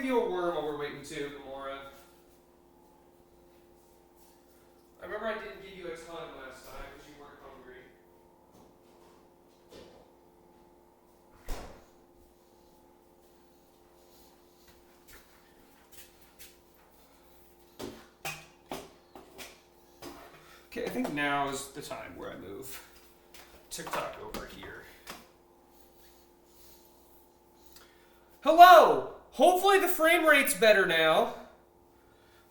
give you a worm while we're waiting too, Gamora. I remember I didn't give you a ton last time because you weren't hungry. Okay, I think now is the time where I move TikTok over here. Hello! Hopefully the frame rate's better now.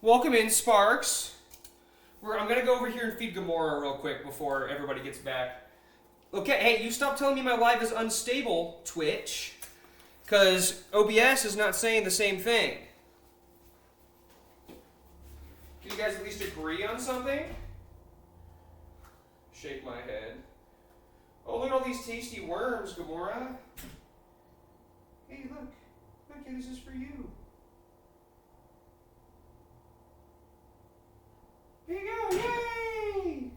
Welcome in, Sparks. I'm going to go over here and feed Gamora real quick before everybody gets back. Okay, hey, you stop telling me my live is unstable, Twitch, because OBS is not saying the same thing. Can you guys at least agree on something? Shake my head. Oh, look at all these tasty worms, Gamora. Hey, look. Look, this is for you. Here you go, yay!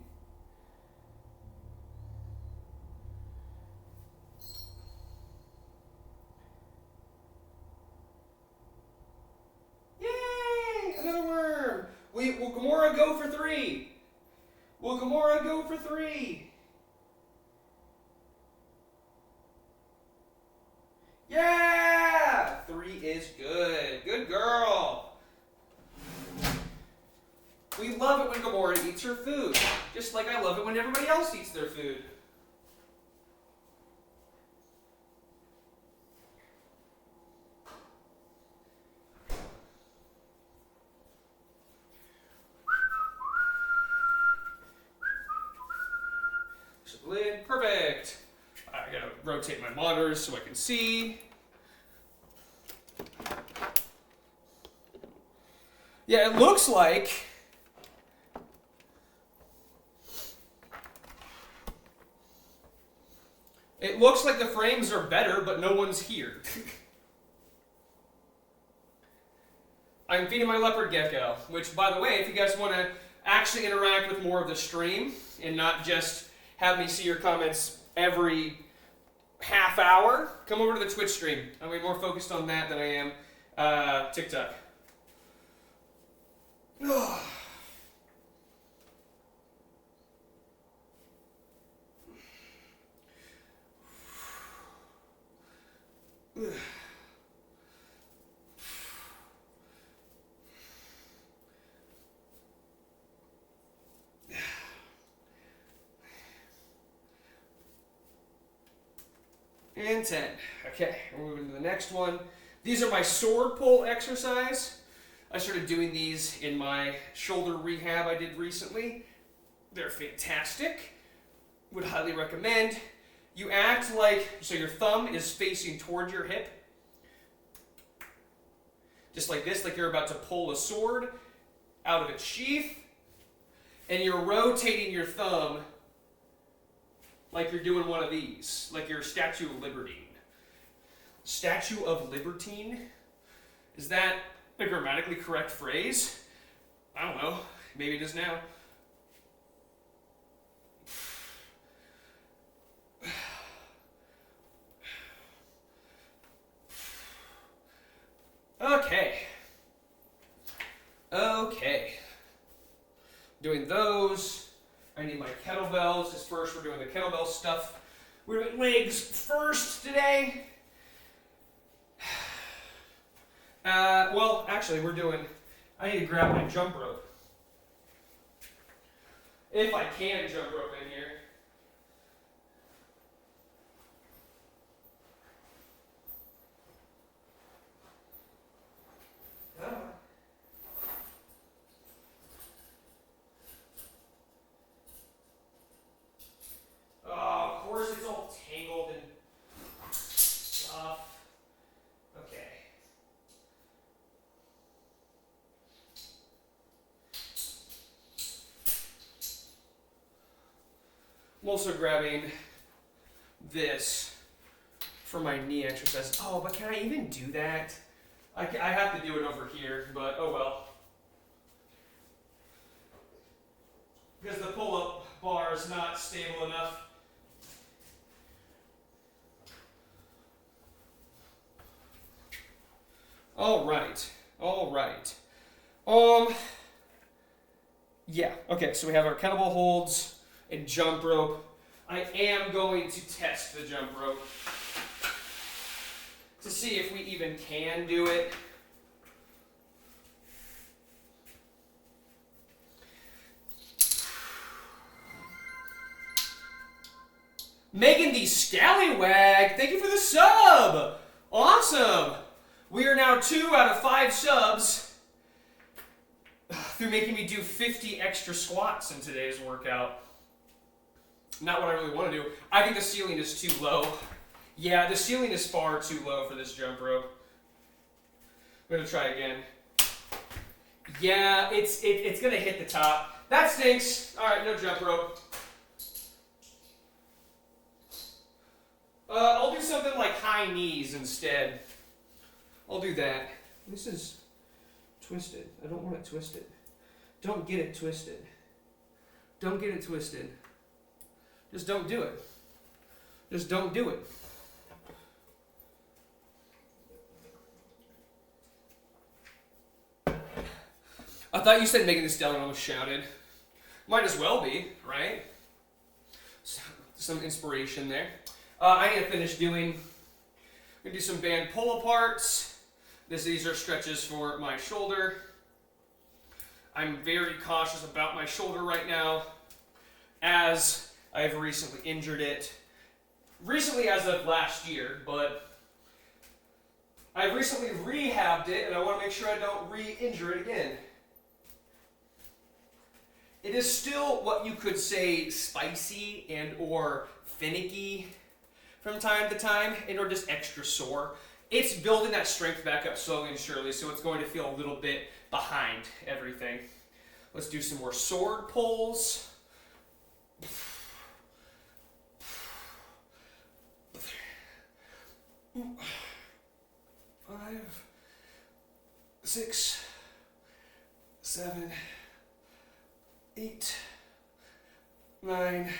Yay! Another worm! Will Gamora go for 3? Will Gamora go for 3? Yeah! 3 is good. Good girl. We love it when Gamora eats her food, just like I love it when everybody else eats their food. Lid, perfect. I gotta rotate my monitors so I can see. Yeah, it looks like the frames are better, but no one's here. I'm feeding my leopard gecko, which, by the way, if you guys want to actually interact with more of the stream and not just have me see your comments every half hour, come over to the Twitch stream. I'm way more focused on that than I am TikTok. And 10. Okay, we're moving to the next one. These are my sword pull exercise. I started doing these in my shoulder rehab I did recently. They're fantastic. Would highly recommend. You act like, so your thumb is facing toward your hip. Just like this, like you're about to pull a sword out of its sheath. And you're rotating your thumb like you're doing one of these, like your Statue of Liberty. Statue of Libertine? Is that a grammatically correct phrase? I don't know. Maybe it is now. Okay. Doing those. I need my kettlebells, because first we're doing the kettlebell stuff. We're doing legs first today. Well, actually, I need to grab my jump rope. If I can jump rope in here. I'm also grabbing this for my knee exercise. Oh, but can I even do that? I have to do it over here, but oh well. Because the pull-up bar is not stable enough. All right. All right. Yeah. Okay, so we have our kettlebell holds and jump rope. I am going to test the jump rope to see if we even can do it. Megan the Scallywag, thank you for the sub! Awesome! We are now 2 out of 5 subs through making me do 50 extra squats in today's workout. Not what I really want to do. I think the ceiling is too low. Yeah, the ceiling is far too low for this jump rope. I'm gonna try again. Yeah, it's gonna hit the top. That stinks. All right, no jump rope. I'll do something like high knees instead. I'll do that. This is twisted. I don't want it twisted. Don't get it twisted. Don't get it twisted. Just don't do it. Just don't do it. I thought you said Megan Thee Stallion almost shouted. Might as well be, right? Some inspiration there. I need to finish doing, I'm going to do some band pull-aparts. These are stretches for my shoulder. I'm very cautious about my shoulder right now, as I've recently injured it. Recently as of last year, but I've recently rehabbed it, and I want to make sure I don't re-injure it again. It is still what you could say spicy and or finicky from time to time, and or just extra sore. It's building that strength back up slowly and surely, so it's going to feel a little bit behind everything. Let's do some more sword pulls. 5, 6, 7, 8, 9,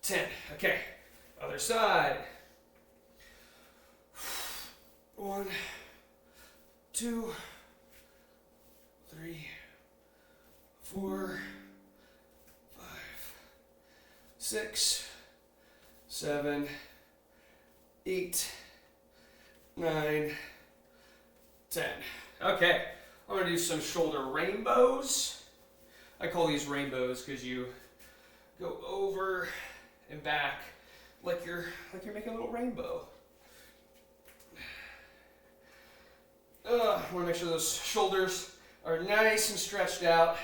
10. Okay, other side. 1, 2, 3, 4, 5, 6, 7, 8, 9, 10. Okay, I'm gonna do some shoulder rainbows. I call these rainbows because you go over and back like you're making a little rainbow. I want to make sure those shoulders are nice and stretched out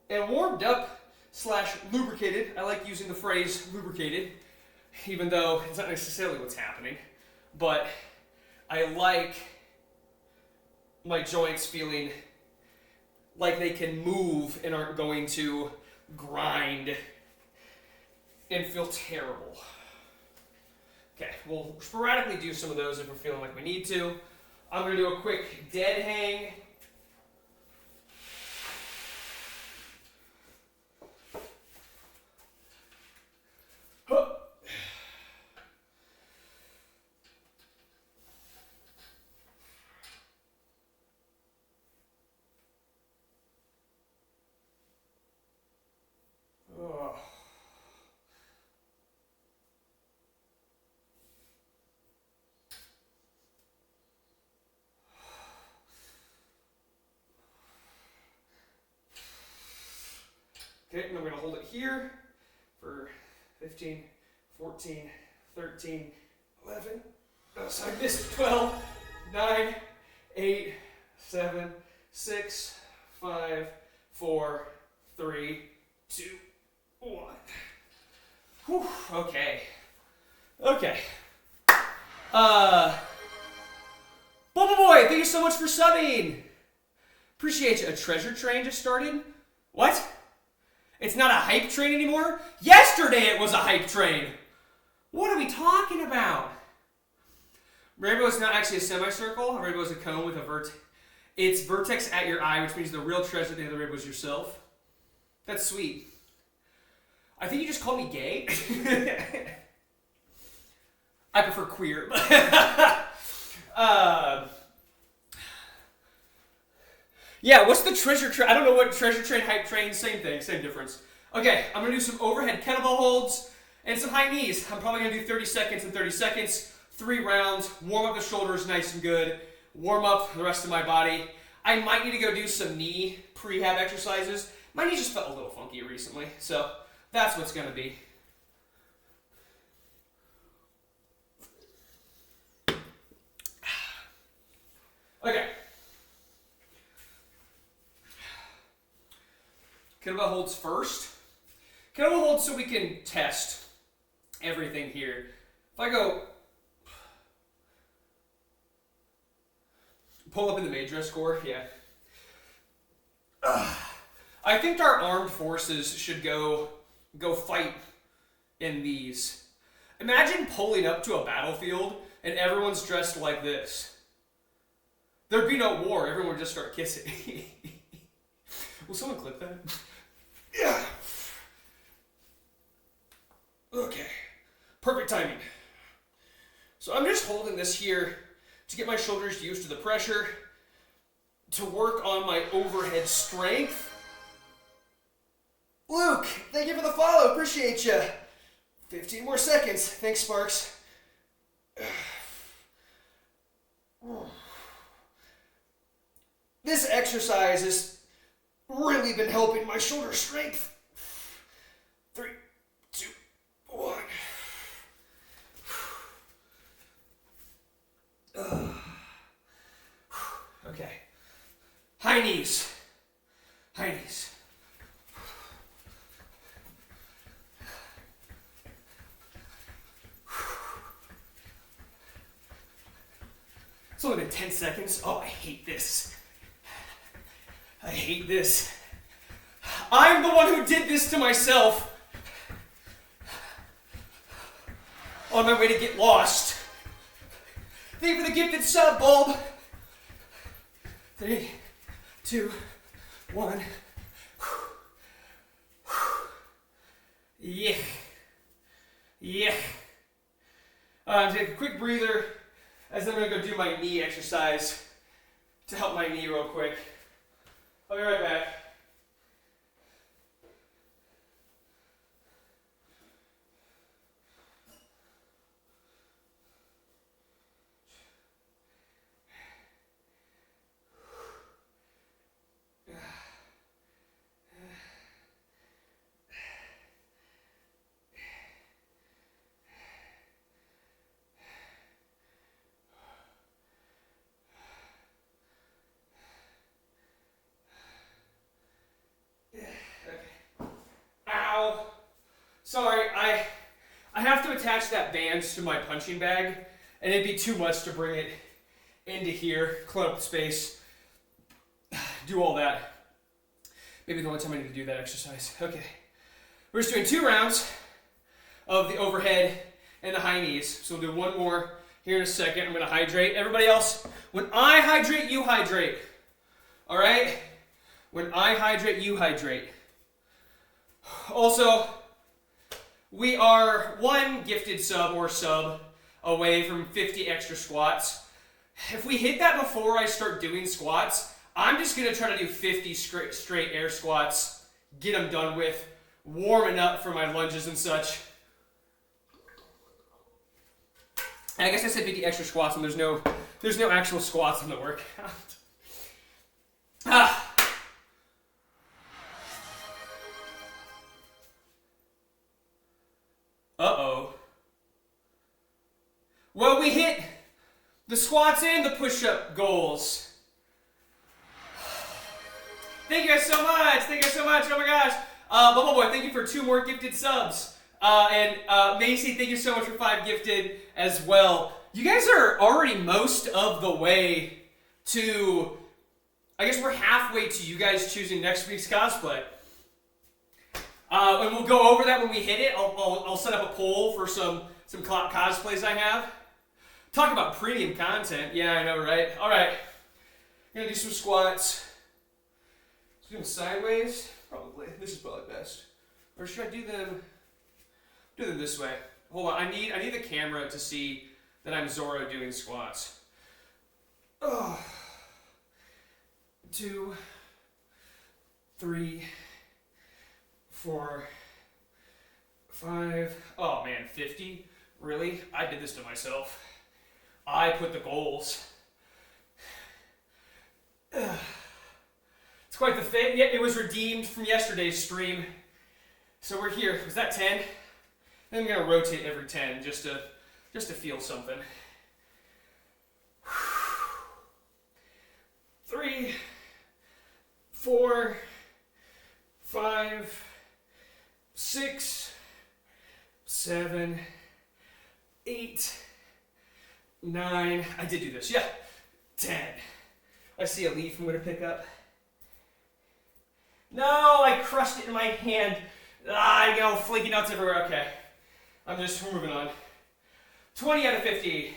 and warmed up / lubricated. I like using the phrase lubricated, even though it's not necessarily what's happening. But I like my joints feeling like they can move and aren't going to grind and feel terrible. Okay, we'll sporadically do some of those if we're feeling like we need to. I'm going to do a quick dead hang. Okay, and I'm going to hold it here for 15, 14, 13, 11, oh, sorry, I missed 12, 9, 8, 7, 6, 5, 4, 3, 2, 1. Whew, okay. Okay. Bubble Boy, thank you so much for subbing. Appreciate you. A treasure train just started? What? It's not a hype train anymore? Yesterday it was a hype train! What are we talking about? Rainbow is not actually a semicircle. A rainbow is a cone with a vertex. It's vertex at your eye, which means the real treasure at the end of the rainbow is yourself. That's sweet. I think you just called me gay. I prefer queer. Yeah, what's the treasure train? I don't know what treasure train, hype train, same thing, same difference. Okay, I'm gonna do some overhead kettlebell holds and some high knees. I'm probably gonna do 30 seconds and 30 seconds, 3 rounds, warm up the shoulders nice and good, warm up the rest of my body. I might need to go do some knee prehab exercises. My knee just felt a little funky recently, so that's what's gonna be. Okay. Kettlebell holds first. Kettlebell holds so we can test everything here. If I go pull up in the Maid dress score, yeah. I think our armed forces should go fight in these. Imagine pulling up to a battlefield and everyone's dressed like this. There'd be no war. Everyone would just start kissing. Will someone clip that? Yeah. Okay. Perfect timing. So I'm just holding this here to get my shoulders used to the pressure, to work on my overhead strength. Luke, thank you for the follow. Appreciate you. 15 more seconds. Thanks, Sparks. This exercise has really been helping my shoulder strength. 3, 2, 1. Okay. High knees. High knees. It's only been 10 seconds. Oh, I hate this. I hate this. I'm the one who did this to myself on my way to get lost. Thank you for the gifted sub, Bulb. 3, 2, 1. Yeah. Yeah. Take a quick breather as I'm going to go do my knee exercise to help my knee real quick. I'll be right back. Ow. Sorry, I have to attach that band to my punching bag, and it'd be too much to bring it into here, clean up the space, do all that. Maybe the only time I need to do that exercise. Okay. We're just doing 2 rounds of the overhead and the high knees. So we'll do one more here in a second. I'm going to hydrate. Everybody else, when I hydrate, you hydrate. All right? When I hydrate, you hydrate. Also, we are 1 gifted sub or sub away from 50 extra squats. If we hit that before I start doing squats, I'm just going to try to do 50 straight air squats, get them done with, warming up for my lunges and such. And I guess I said 50 extra squats and there's no actual squats in the workout. Uh-oh. Well, we hit the squats and the push-up goals. Thank you guys so much. Thank you guys so much. Oh my gosh. Bubble Boy, thank you for 2 more gifted subs. And Macy, thank you so much for 5 gifted as well. You guys are already most of the way to, I guess we're halfway to you guys choosing next week's cosplay. And we'll go over that when we hit it. I'll set up a poll for some cosplays I have. Talk about premium content. Yeah, I know, right? All right. I'm going to do some squats. Do them sideways? Probably. This is probably best. Or should I do them this way? Hold on. I need the camera to see that I'm Zoro doing squats. Oh. 2, 3, 4, 5. Oh man, 50? Really? I did this to myself. I put the goals. It's quite the fit. Yeah, it was redeemed from yesterday's stream. So we're here. Was that 10? Then I'm gonna rotate every 10 just to feel something. 3, 4, 5, 6, 7, 8, 9. I did do this, yeah. 10. I see a leaf I'm going to pick up. No, I crushed it in my hand. I go flaky nuts everywhere. Okay. We're moving on. 20 out of 50.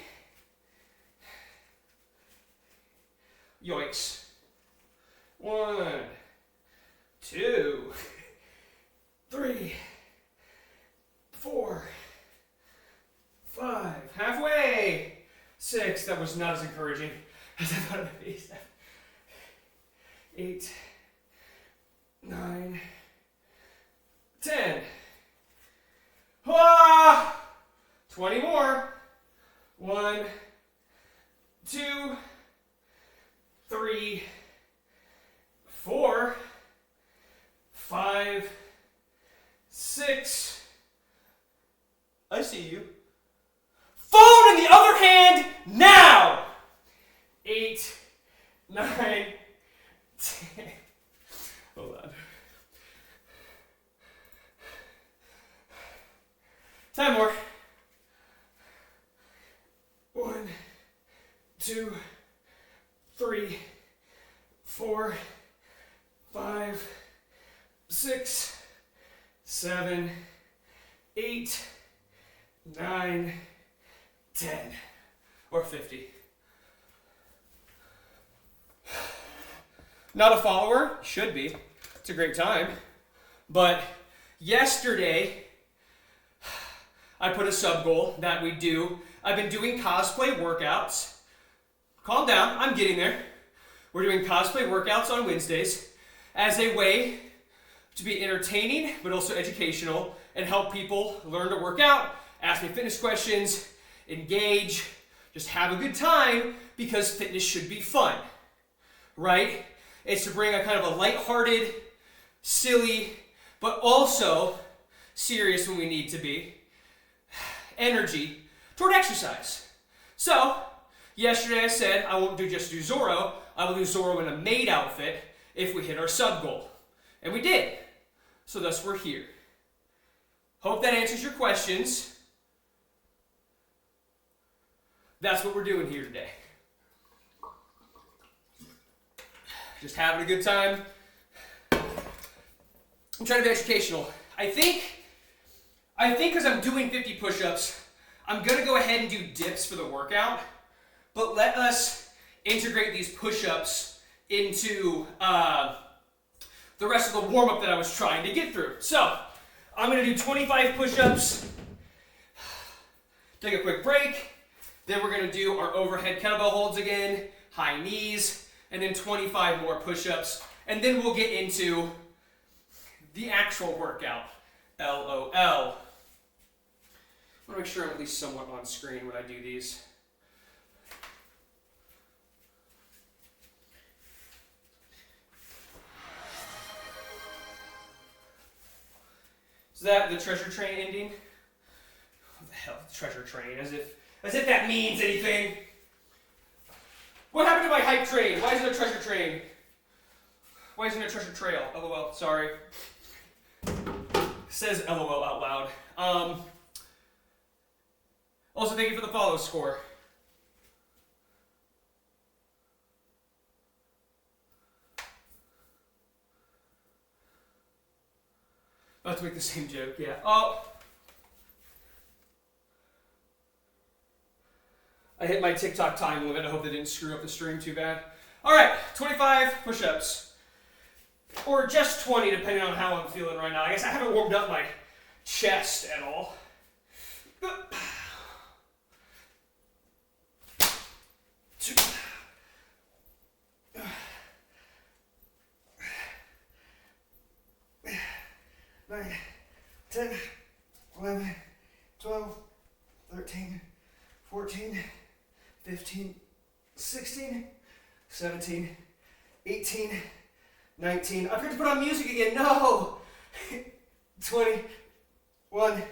Yoicks. 1, 2, 3, 4, 5. Halfway. 6. That was not as encouraging as I thought it would be. 8, 9, 10. Ah! 20 more. 1, 2, 3, 4, 5, 6. I see you. Phone in the other hand now. 8, 9, 10. Hold on. 10 more. 1, 2, 3, 4, 5, 6, 7, 8, 9, 10, or 50. Not a follower? Should be. It's a great time. But yesterday, I put a sub goal that we do. I've been doing cosplay workouts. Calm down, I'm getting there. We're doing cosplay workouts on Wednesdays as a way to be entertaining, but also educational, and help people learn to work out, ask me fitness questions, engage, just have a good time, because fitness should be fun, right? It's to bring a kind of a lighthearted, silly, but also serious when we need to be, energy toward exercise. So, yesterday I said I won't just do Zoro, I will do Zoro in a Maid outfit if we hit our sub goal. And we did. So thus we're here. Hope that answers your questions. That's what we're doing here today. Just having a good time. I'm trying to be educational. I think because I'm doing 50 push-ups, I'm going to go ahead and do dips for the workout, but let us integrate these push-ups into the rest of the warm-up that I was trying to get through. So, I'm going to do 25 push-ups, take a quick break, then we're going to do our overhead kettlebell holds again, high knees, and then 25 more push-ups, and then we'll get into the actual workout, LOL. I want to make sure I'm at least somewhat on screen when I do these. Is that the treasure train ending? What the hell, treasure train? As if that means anything. What happened to my hype train? Why isn't there a treasure train? Why isn't there a treasure trail? LOL, sorry. Says LOL out loud. Also, thank you for the follow score. About to make the same joke, yeah. Oh. I hit my TikTok time limit. I hope they didn't screw up the stream too bad. All right, 25 push-ups. Or just 20, depending on how I'm feeling right now. I guess I haven't warmed up my chest at all. 2, 10, 11, 12, 13, 14, 15, 16, 17, 18, 19. I forgot to put on music again. No! 20, 1,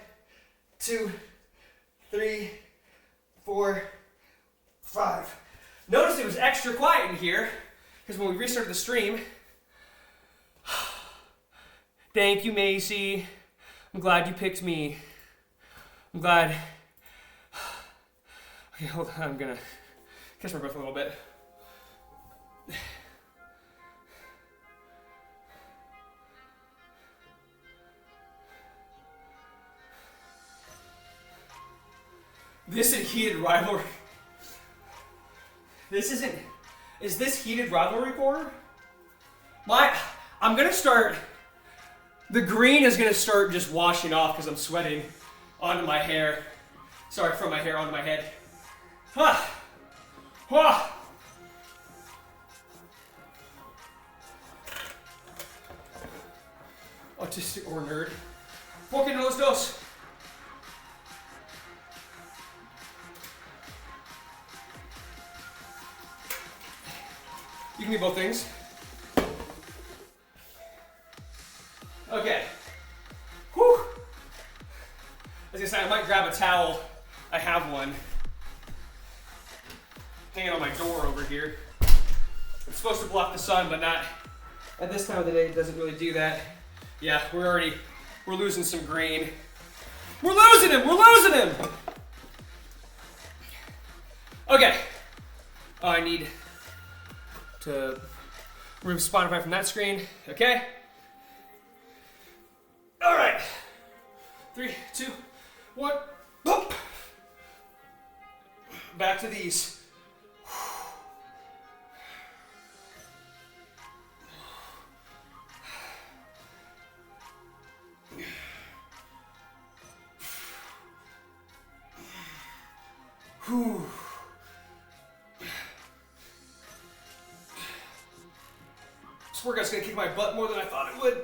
2, 3, 4, 5. Notice it was extra quiet in here because when we restarted the stream. Thank you, Macy. I'm glad you picked me. I'm glad. Okay, hold on. I'm gonna catch my breath a little bit. This is heated rivalry. This isn't. Is this heated rivalry corner? I'm gonna start. The green is gonna start just washing off because I'm sweating onto my hair. Sorry, from my hair onto my head. Ah. Ah. Autistic or nerd. Poke into those dos. You can be both things. Okay. Whew. I was gonna say, I might grab a towel. I have one. Hanging on my door over here. It's supposed to block the sun, but not at this time of the day. It doesn't really do that. Yeah, we're losing some green. We're losing him! Okay. Oh, I need to remove Spotify from that screen. Okay. All right. 3, 2, 1. Boop. Back to these. Whew. This workout's gonna kick my butt more than I thought it would.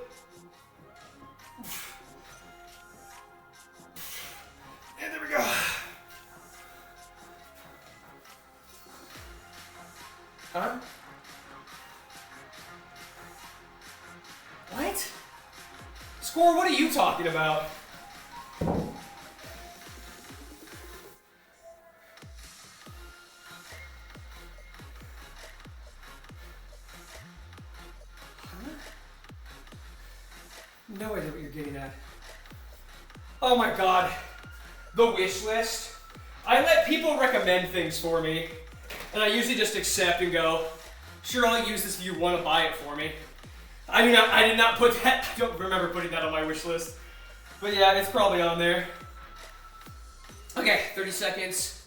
And there we go. Huh? What? Score, what are you talking about? No idea what you're getting at. Oh my god. The wish list. I let people recommend things for me, and I usually just accept and go, sure, I'll use this if you want to buy it for me. I did not put that, I don't remember putting that on my wish list. But yeah, it's probably on there. Okay, 30 seconds.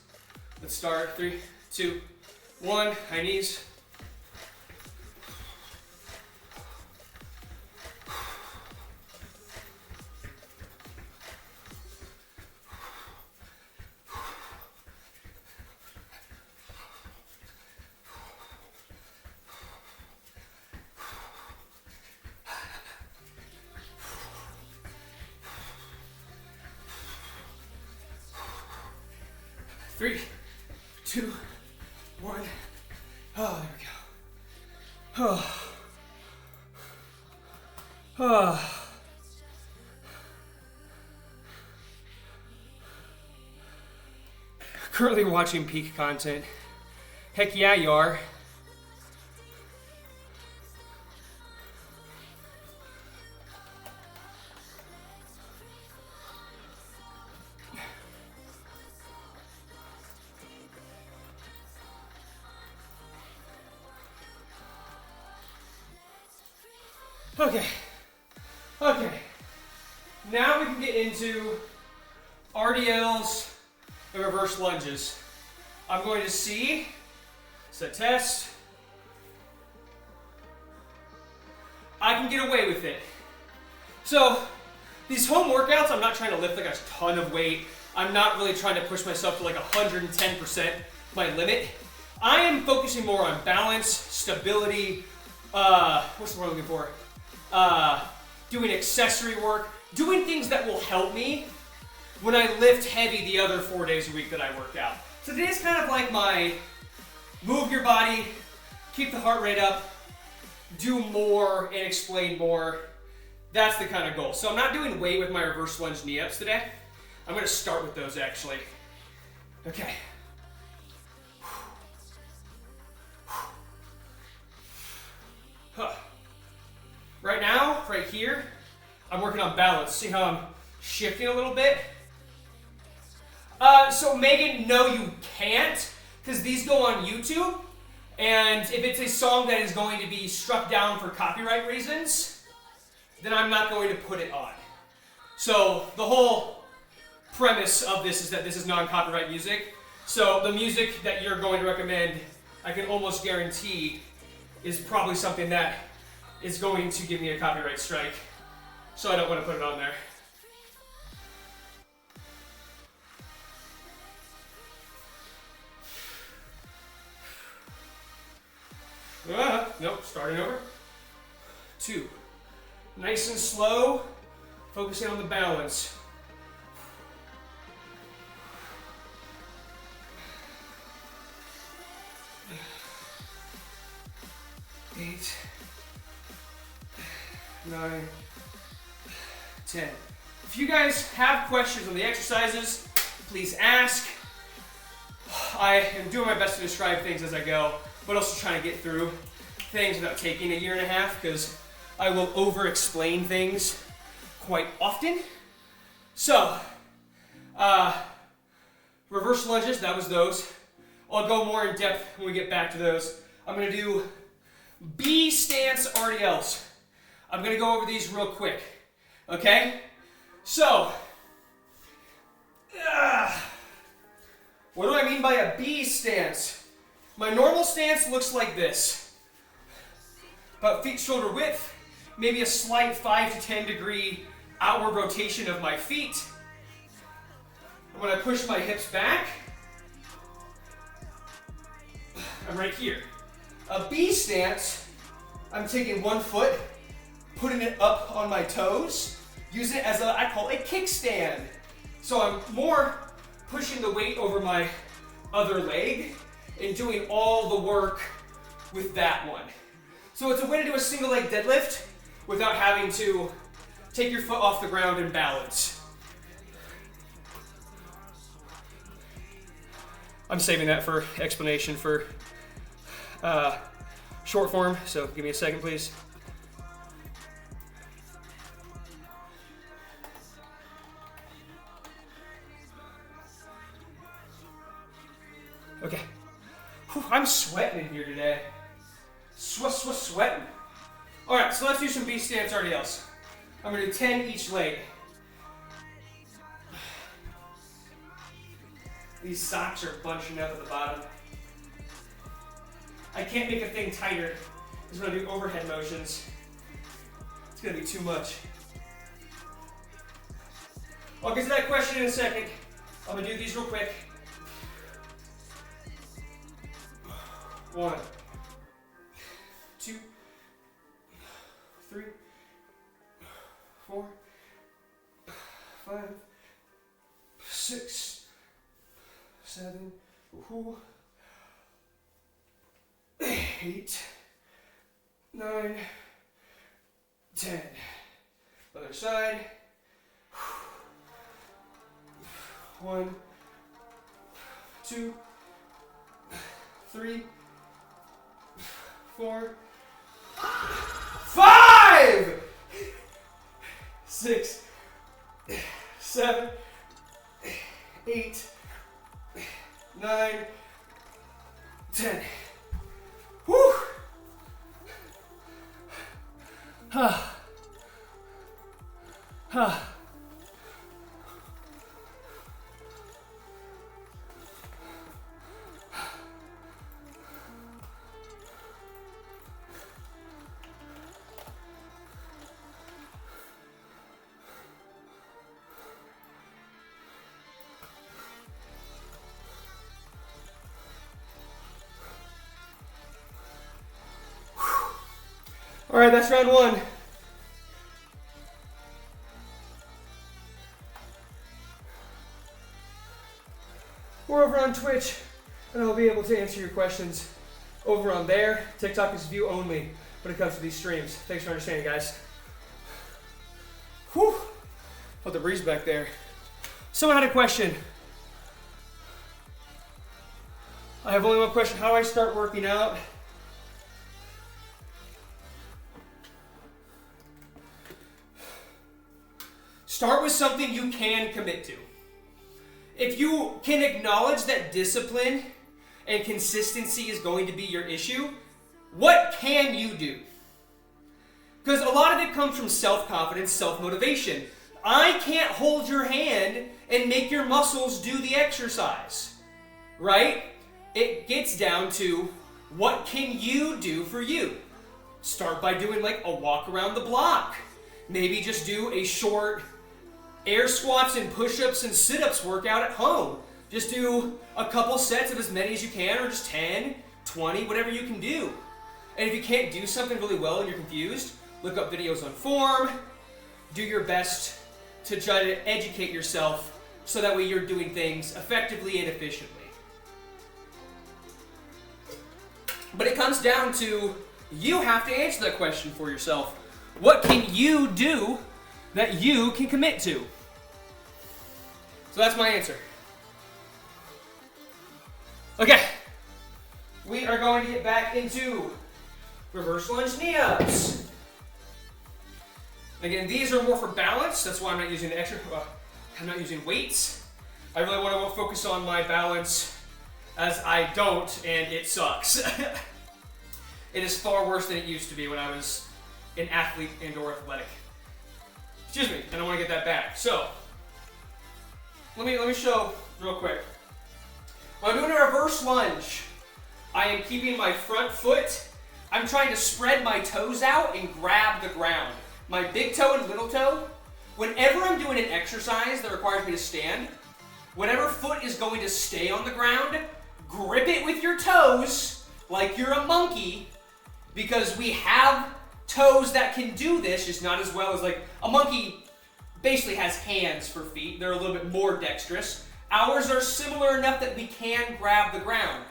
Let's start. 3, 2, 1. High knees. Three, 2, 1. Oh, there we go. Oh. Oh. Currently watching peak content. Heck yeah, you are. Okay. Now we can get into RDLs and reverse lunges. I'm going to see, set test. I can get away with it. So these home workouts, I'm not trying to lift like a ton of weight. I'm not really trying to push myself to like 110% my limit. I am focusing more on balance, stability, what's the word I'm looking for? Doing accessory work, doing things that will help me when I lift heavy the other 4 days a week that I work out. So today's kind of like my move your body, keep the heart rate up, do more and explain more. That's the kind of goal. So I'm not doing weight with my reverse lunge knee ups today. I'm going to start with those actually. Okay. Right now, right here, I'm working on balance. See how I'm shifting a little bit? So Megan, no you can't, because these go on YouTube, and if it's a song that is going to be struck down for copyright reasons, then I'm not going to put it on. So the whole premise of this is that this is non-copyright music. So the music that you're going to recommend, I can almost guarantee, is probably something that is going to give me a copyright strike. So I don't want to put it on there. Nope, starting over. 2. Nice and slow, focusing on the balance. 8, 9, 10. If you guys have questions on the exercises, please ask. I am doing my best to describe things as I go, but also trying to get through things without taking a year and a half, because I will over-explain things quite often. So, reverse lunges, that was those. I'll go more in depth when we get back to those. I'm going to do B stance RDLs. I'm going to go over these real quick. Okay? So, what do I mean by a B stance? My normal stance looks like this. About feet shoulder width, maybe a slight 5 to 10 degree outward rotation of my feet. And when I push my hips back, I'm right here. A B stance, I'm taking one foot, putting it up on my toes, using it as I call a kickstand. So I'm more pushing the weight over my other leg and doing all the work with that one. So it's a way to do a single leg deadlift without having to take your foot off the ground and balance. I'm saving that for explanation for short form, so give me a second, please. Okay. Whew, I'm sweating in here today. Sweating. All right, so let's do some B stance RDLs. I'm gonna do 10 each leg. These socks are bunching up at the bottom. I can't make a thing tighter because when I do overhead motions, it's gonna be too much. I'll get to that question in a second. I'm gonna do these real quick. 1, 2, 3, 4, 5, 6, 7, 8, 9, 10. Other side. 1, 2, 3, 4, 5, 6, 7, 8, 9, 10. Whew. All right, that's round 1. over on Twitch, and I'll be able to answer your questions over on there. TikTok is view only when it comes to these streams. Thanks for understanding, guys. Whew. Felt the breeze back there. Someone had a question. I have only one question. How do I start working out? Start with something you can commit to. If you can acknowledge that discipline and consistency is going to be your issue, what can you do? Because a lot of it comes from self-confidence, self-motivation. I can't hold your hand and make your muscles do the exercise, right? It gets down to what can you do for you? Start by doing like a walk around the block. Maybe just do a short air squats and push-ups and sit-ups workout at home. Just do a couple sets of as many as you can, or just 10, 20, whatever you can do. And if you can't do something really well and you're confused, look up videos on form, do your best to try to educate yourself so that way you're doing things effectively and efficiently. But it comes down to, you have to answer that question for yourself. What can you do that you can commit to? So that's my answer. Okay, we are going to get back into reverse lunge knee-ups. Again, these are more for balance. That's why I'm not using I'm not using weights. I really want to focus on my balance, as I don't, and it sucks. It is far worse than it used to be when I was an athlete and/or athletic. Excuse me, and I want to get that back. So, let me show real quick. When I'm doing a reverse lunge, I am keeping my front foot. I'm trying to spread my toes out and grab the ground. My big toe and little toe. Whenever I'm doing an exercise that requires me to stand, whatever foot is going to stay on the ground, grip it with your toes like you're a monkey, because we have toes that can do this, just not as well as like a monkey basically has hands for feet. They're a little bit more dexterous. Ours are similar enough that we can grab the ground.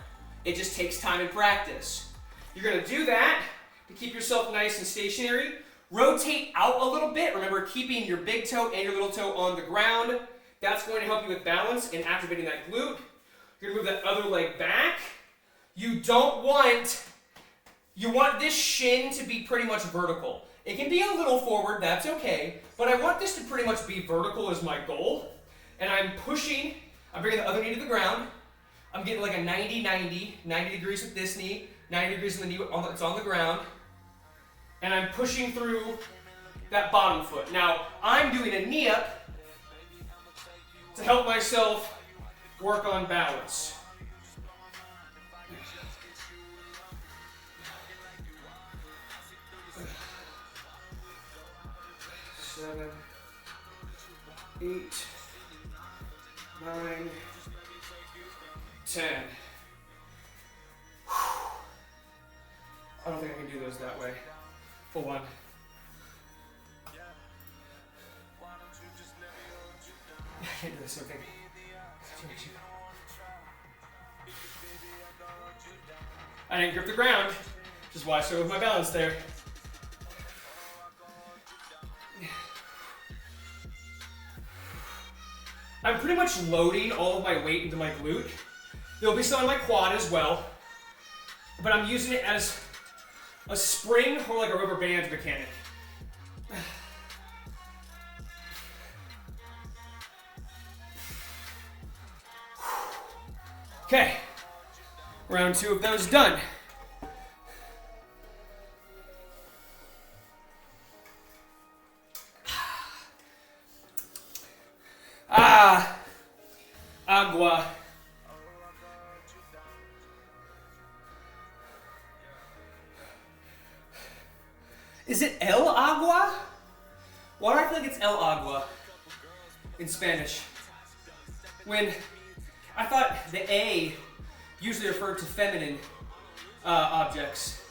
It just takes time and practice. You're gonna do that to keep yourself nice and stationary. Rotate out a little bit. Remember, keeping your big toe and your little toe on the ground. That's going to help you with balance and activating that glute. You're gonna move that other leg back. You want this shin to be pretty much vertical. It can be a little forward, that's okay, but I want this to pretty much be vertical as my goal. And I'm bringing the other knee to the ground. I'm getting like a 90-90, 90 degrees with this knee, 90 degrees with the knee it's on the ground. And I'm pushing through that bottom foot. Now, I'm doing a knee up to help myself work on balance. 7, 8, 9, 10. I don't think I can do those that way. Full on. I can't do this, okay. I didn't grip the ground, which is why I struggled with my balance there. I'm pretty much loading all of my weight into my glute. There'll be some on my quad as well, but I'm using it as a spring or like a rubber band mechanic. Okay, round 2 of those done. Agua. Is it El Agua? Why do I feel like it's El Agua in Spanish? When I thought the A usually referred to feminine objects.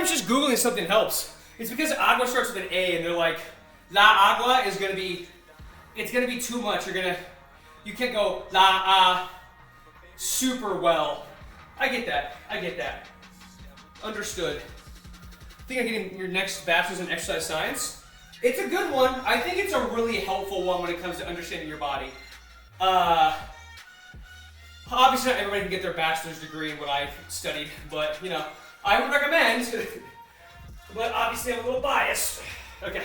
sometimes just Googling something helps. It's because agua starts with an A and they're like, la agua is gonna be, it's gonna be too much. You can't go la super well. I get that. Understood. Think I'm getting your next bachelor's in exercise science? It's a good one. I think it's a really helpful one when it comes to understanding your body. Obviously not everybody can get their bachelor's degree in what I studied, but you know, I would recommend, but obviously I'm a little biased. Okay.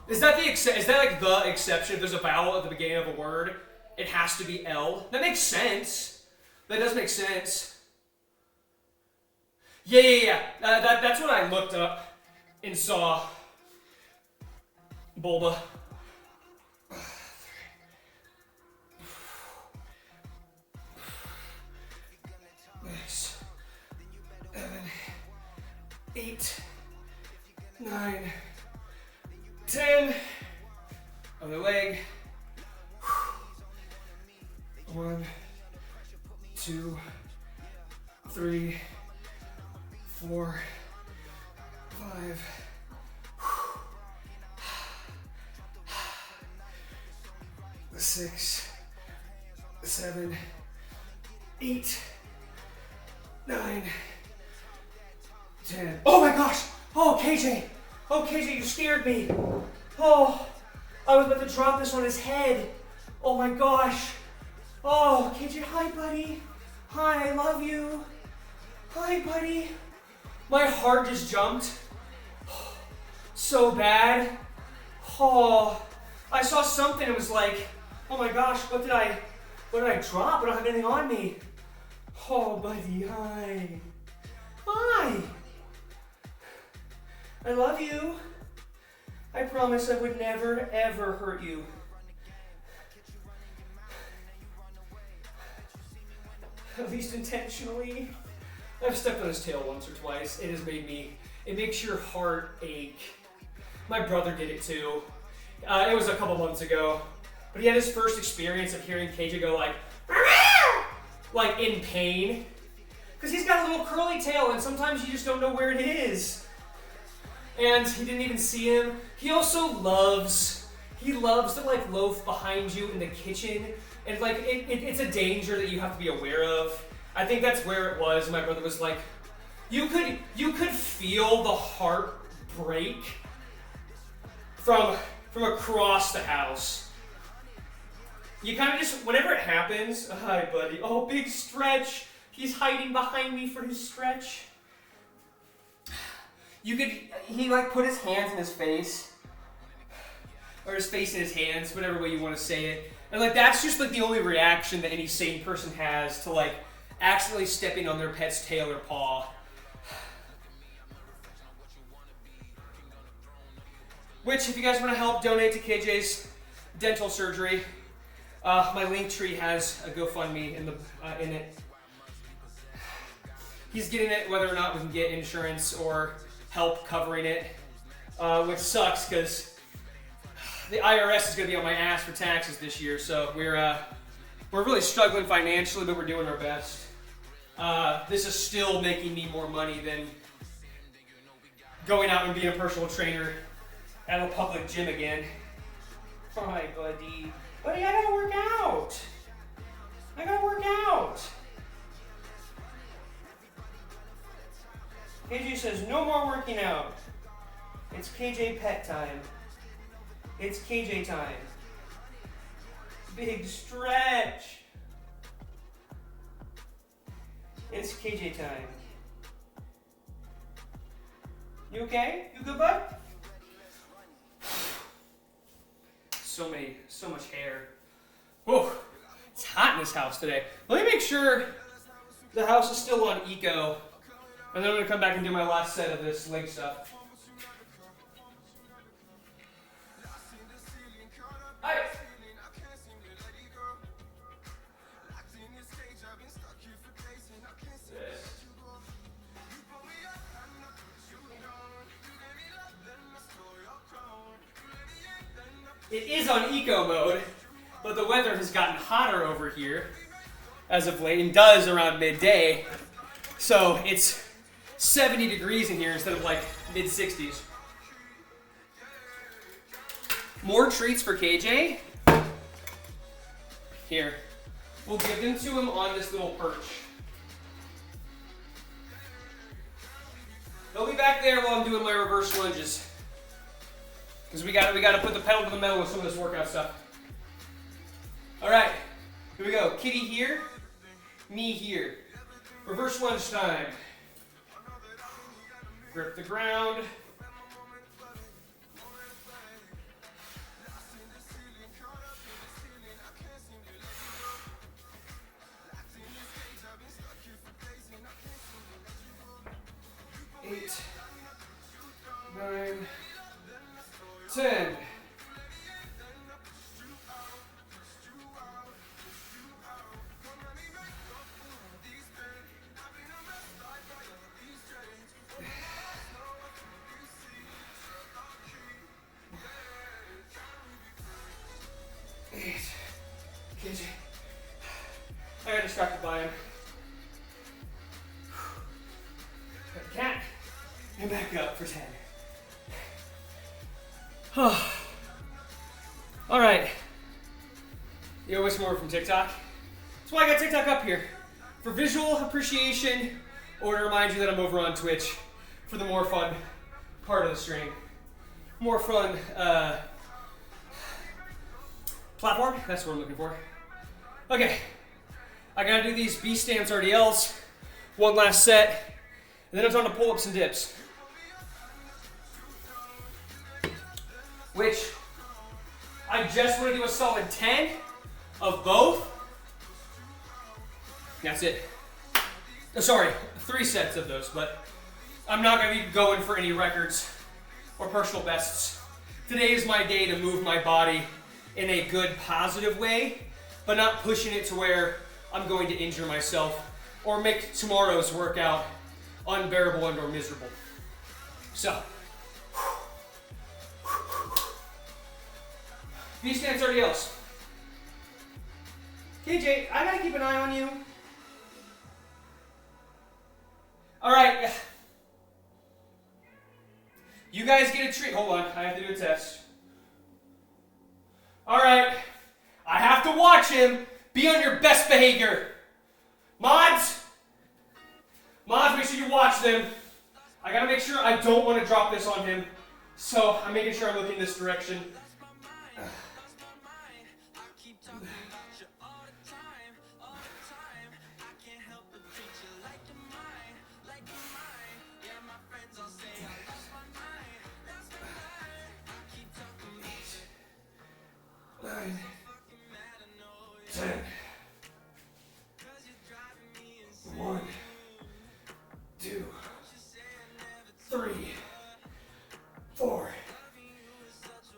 Is that like the exception? If there's a vowel at the beginning of a word, it has to be L. That makes sense. That does make sense. Yeah. That's what I looked up and saw. Bulba. 6, 7, 8, 9, 10. Other leg. 1, 2, 3, 4, 5. 6, 7, 8, 9, 10. Oh my gosh! Oh, KJ! Oh, KJ, you scared me! Oh, I was about to drop this on his head. Oh my gosh! Oh, KJ, hi, buddy. Hi, I love you. Hi, buddy. My heart just jumped. So bad. Oh, I saw something. It was like, oh my gosh, what did I drop? I don't have anything on me. Oh, buddy, hi. Hi. I love you. I promise I would never, ever hurt you. At least intentionally. I've stepped on his tail once or twice. It makes your heart ache. My brother did it too. It was a couple months ago. But he had his first experience of hearing KJ go like in pain. Because he's got a little curly tail and sometimes you just don't know where it is. And he didn't even see him. He also loves to like loaf behind you in the kitchen. And like, it's a danger that you have to be aware of. I think that's where it was. My brother was like, you could feel the heart break from across the house. You kind of just, whenever it happens, hi buddy, oh big stretch. He's hiding behind me for his stretch. He like put his hands in his face. Or his face in his hands, whatever way you want to say it. And like that's just like the only reaction that any sane person has to like accidentally stepping on their pet's tail or paw. Which, if you guys want to help donate to KJ's dental surgery, my Linktree has a GoFundMe in it. He's getting it whether or not we can get insurance or help covering it, which sucks because the IRS is going to be on my ass for taxes this year, so we're really struggling financially, but we're doing our best. This is still making me more money than going out and being a personal trainer at a public gym again. Hi, buddy. Buddy, I gotta work out. KJ says, no more working out. It's KJ pet time. It's KJ time. Big stretch. It's KJ time. You okay? You good, bud? So much hair. Whoa, it's hot in this house today. Let me make sure the house is still on eco, and then I'm gonna come back and do my last set of this leg stuff. Hi. It is on eco mode. But the weather has gotten hotter over here as of late, and does around midday. So it's 70 degrees in here instead of like mid-60s. More treats for KJ. Here. We'll give them to him on this little perch. He'll be back there while I'm doing my reverse lunges. Because we got to put the pedal to the metal with some of this workout stuff. All right, here we go. Kitty here, me here. Reverse lunge time. Grip the ground. Eight, 9, 10. KJ. I got distracted by him. Got the cat. And back up for 10. All right. You always more from TikTok? That's why I got TikTok up here. For visual appreciation, or to remind you that I'm over on Twitch for the more fun part of the stream. More fun platform, that's what I'm looking for. Okay, I gotta do these B stance RDLs, one last set, and then it's on to pull-ups and dips. Which, I just want to do a solid 10 of both. That's it. Oh, sorry, 3 sets of those, but I'm not gonna be going for any records or personal bests. Today is my day to move my body in a good, positive way, but not pushing it to where I'm going to injure myself or make tomorrow's workout unbearable and or miserable. So, V-stance RDLs. KJ, I gotta keep an eye on you. All right. You guys get a treat. Hold on, I have to do a test. All right, I have to watch him. Be on your best behavior. Mods, make sure you watch them. I gotta make sure I don't want to drop this on him. So I'm making sure I'm looking this direction. Nine, 10. 1, 2, 3, 4,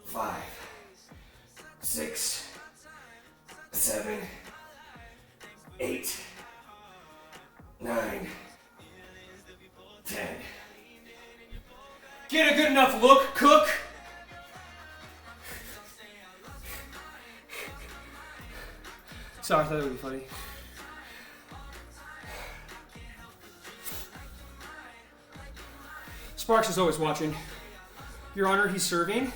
5, 6, 7, 8, 9, 10. Get a good enough look, Cook. Sorry, I thought that would be funny. Sparks is always watching. Your Honor, he's serving.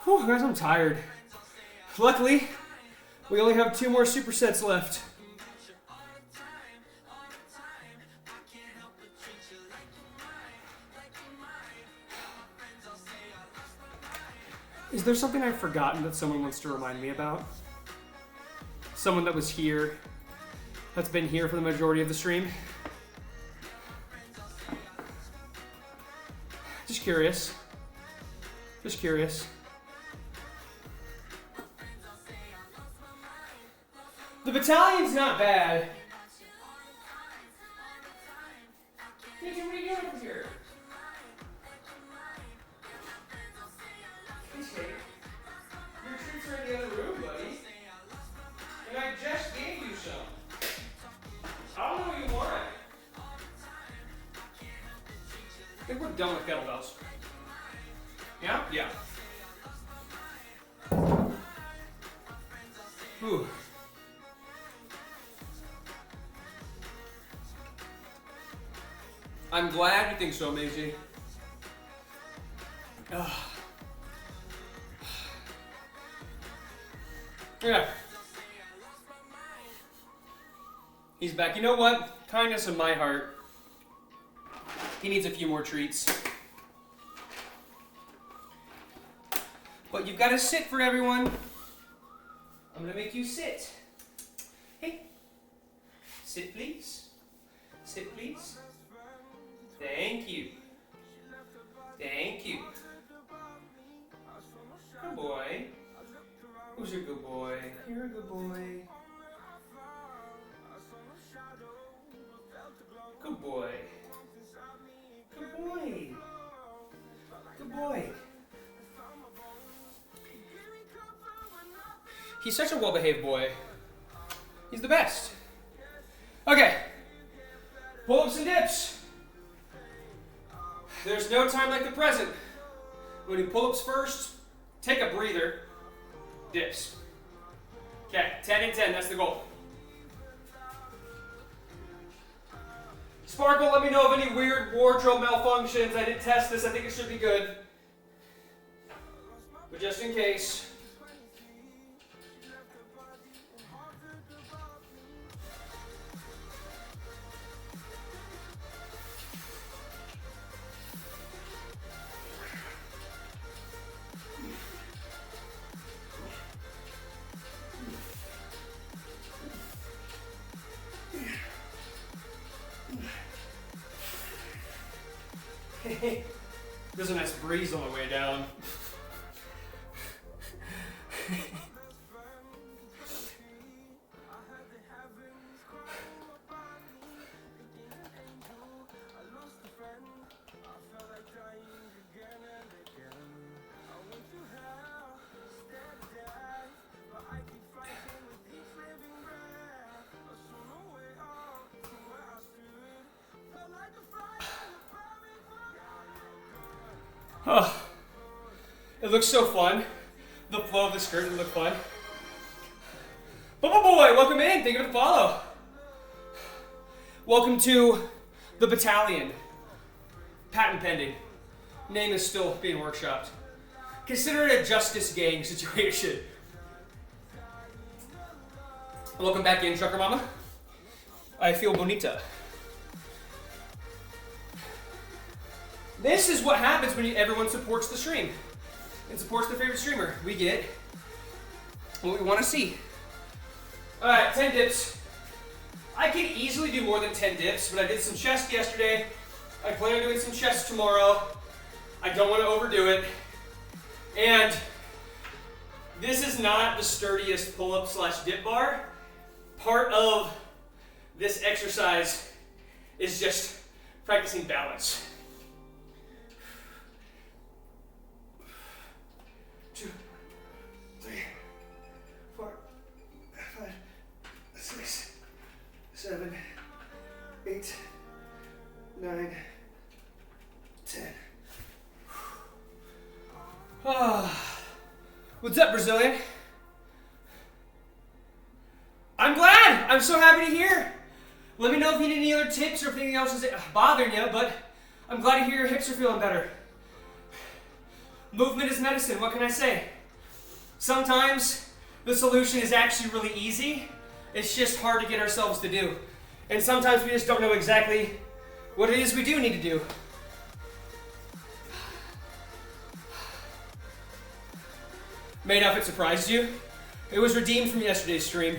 Whew, guys, I'm tired. Luckily, we only have 2 more supersets left. Is there something I've forgotten that someone wants to remind me about? Someone that was here, that's been here for the majority of the stream? Just curious. Just curious. The battalion's not bad. KJ, what are you doing over here? done with kettlebells. Yeah? Yeah. Whew. I'm glad you think so, Maisie. Ugh. Yeah. He's back. You know what? Kindness in my heart. He needs a few more treats. But you've got to sit for everyone. I'm going to make you sit. Hey. Sit, please. Sit, please. Thank you. Thank you. Good boy. Who's a good boy? You're a good boy. Good boy. Good boy. Good boy. He's such a well-behaved boy. He's the best. Okay. Pull-ups and dips. There's no time like the present. We'll do pull-ups first. Take a breather. Dips. Okay, 10 and 10, that's the goal. Sparkle, let me know of any weird wardrobe malfunctions. I didn't test this, I think it should be good. But just in case. There's a nice breeze on the way down. Oh, it looks so fun. The flow of the skirt would look fun. Bubble Boy, welcome in. Thank you for the follow. Welcome to the battalion. Patent pending. Name is still being workshopped. Consider it a Justice Gang situation. Welcome back in, Trucker Mama. I feel bonita. This is what happens when everyone supports the stream and supports their favorite streamer. We get what we want to see. All right, 10 dips. I can easily do more than 10 dips, but I did some chest yesterday. I plan on doing some chest tomorrow. I don't want to overdo it. And this is not the sturdiest pull-up / dip bar. Part of this exercise is just practicing balance. 2, 3, 4, 5, 6, 7, 8, 9, 10. What's up, Brazilian? I'm glad! I'm so happy to hear. Let me know if you need any other tips or if anything else is bothering you, but I'm glad to hear your hips are feeling better. Movement is medicine, what can I say? Sometimes the solution is actually really easy. It's just hard to get ourselves to do. And sometimes we just don't know exactly what it is we do need to do. Maid outfit surprised you? It was redeemed from yesterday's stream.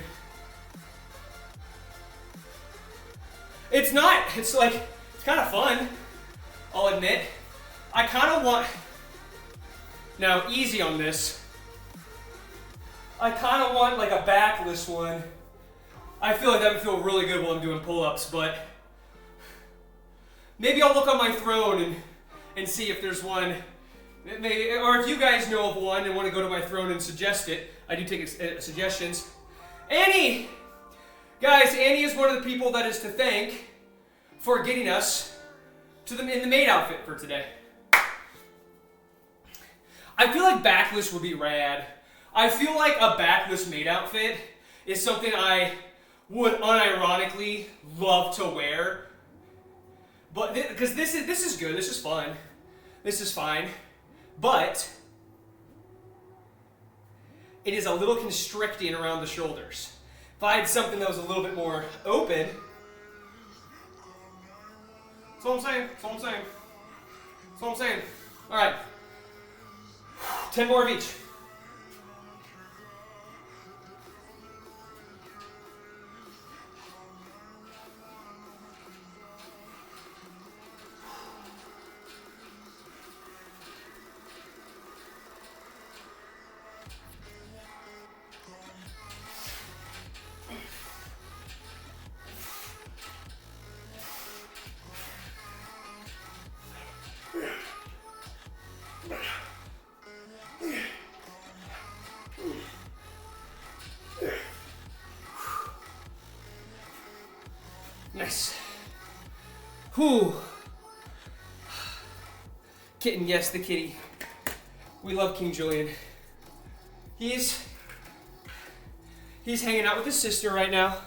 It's not. It's like, it's kind of fun, I'll admit. I kind of want, now easy on this. I kind of want like a backless one. I feel like that would feel really good while I'm doing pull-ups, but maybe I'll look on my throne and see if there's one. Maybe, or if you guys know of one and want to go to my throne and suggest it. I do take suggestions. Annie! Guys, Annie is one of the people that is to thank for getting us in the maid outfit for today. I feel like backless would be rad. I feel like a backless maid outfit is something I would unironically love to wear. But because this is good, this is fun, this is fine, but it is a little constricting around the shoulders. If I had something that was a little bit more open, that's all I'm saying, that's all I'm saying, that's all I'm saying. All right, 10 more of each. Nice. Whew. Kitten, yes, the kitty. We love King Julian. He's hanging out with his sister right now.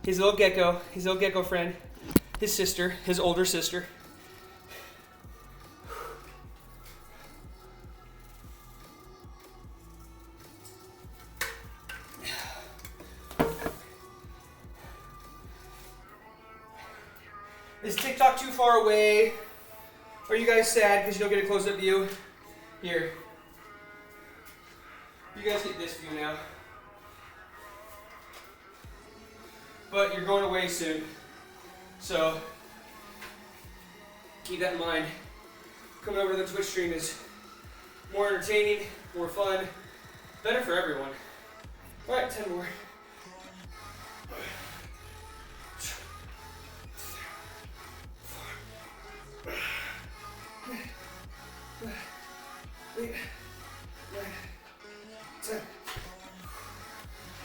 His little gecko friend. His sister, his older sister. Is TikTok too far away? Are you guys sad because you don't get a close-up view? Here. You guys get this view now. But you're going away soon. So, keep that in mind. Coming over to the Twitch stream is more entertaining, more fun, better for everyone. Alright, 10 more.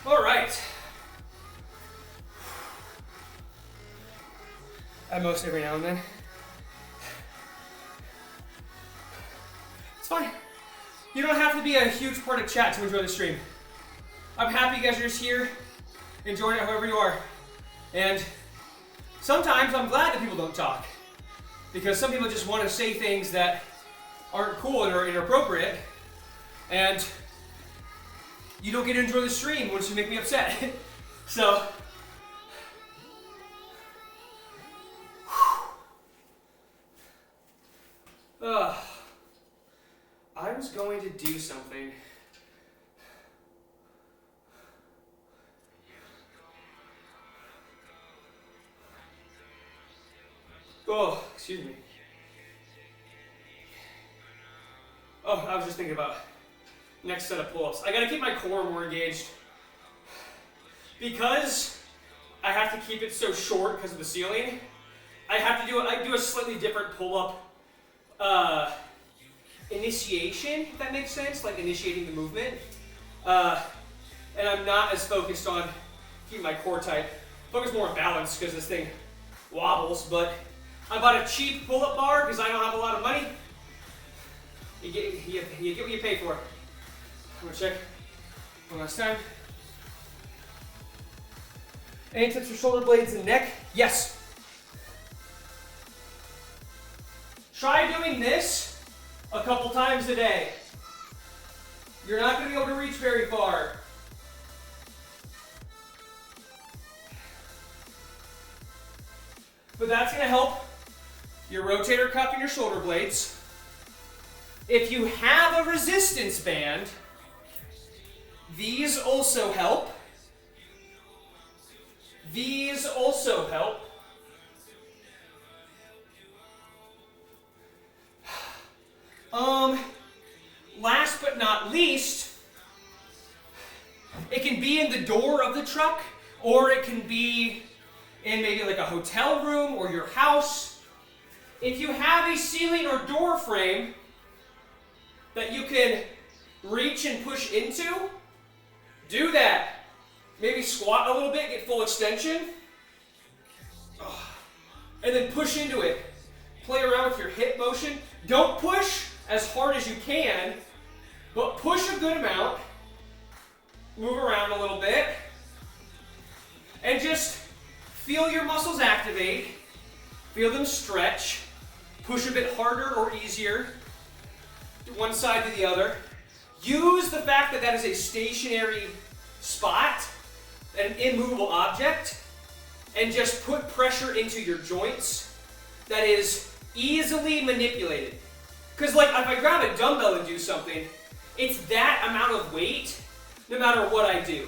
All right. At most every now and then. It's fine. You don't have to be a huge part of chat to enjoy the stream. I'm happy you guys are just here, enjoying it however you are. And sometimes I'm glad that people don't talk. Because some people just want to say things that aren't cool and are inappropriate. And you don't get to enjoy the stream once you make me upset. So, I was going to do something. Oh, excuse me. Oh, I was just thinking about next set of pull-ups. I gotta keep my core more engaged. Because I have to keep it so short because of the ceiling, I do a slightly different pull-up initiation, if that makes sense, like initiating the movement. And I'm not as focused on keeping my core tight. Focus more on balance because this thing wobbles, but I bought a cheap pull-up bar because I don't have a lot of money. You get what you pay for. I'm gonna check one last time. Any tips for shoulder blades and neck? Yes. Try doing this a couple times a day. You're not gonna be able to reach very far. But that's gonna help your rotator cuff and your shoulder blades. If you have a resistance band, these also help. These also help. Last but not least, it can be in the door of the truck, or it can be in maybe like a hotel room or your house. If you have a ceiling or door frame that you can reach and push into, do that. Maybe squat a little bit, get full extension, and then push into it. play around with your hip motion. Don't push as hard as you can, but push a good amount. Move around a little bit. And just feel your muscles activate. Feel them stretch. Push a bit harder or easier. One side to the other. Use the fact that that is a stationary spot, an immovable object, and just put pressure into your joints that is easily manipulated. Because like if I grab a dumbbell and do something, it's that amount of weight no matter what I do.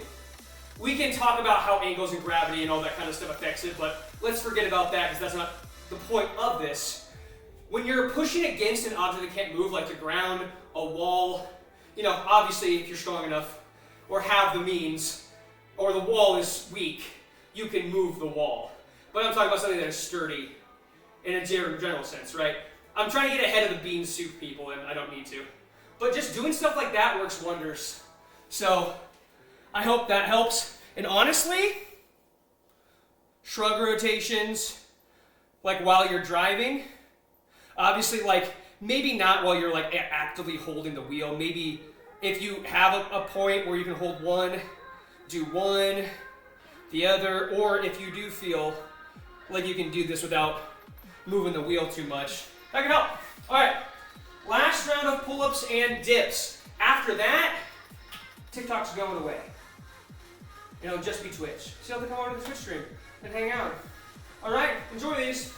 We can talk about how angles and gravity and all that kind of stuff affects it, but let's forget about that because that's not the point of this. When you're pushing against an object that can't move, like the ground, a wall, you know, obviously if you're strong enough or have the means, or the wall is weak, you can move the wall. But I'm talking about something that is sturdy in a general sense, right? I'm trying to get ahead of the bean soup people, and I don't need to. But just doing stuff like that works wonders. So I hope that helps. And honestly, shrug rotations, like while you're driving, obviously like maybe not while you're like actively holding the wheel. Maybe if you have a point where you can hold one, do one, the other, or if you do feel like you can do this without moving the wheel too much, that can help. All right, last round of pull-ups and dips. After that, TikTok's going away. It'll just be Twitch. So you'll have to come over to the Twitch stream and hang out. All right, enjoy these.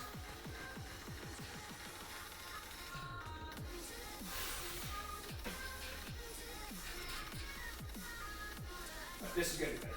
This is gonna be better.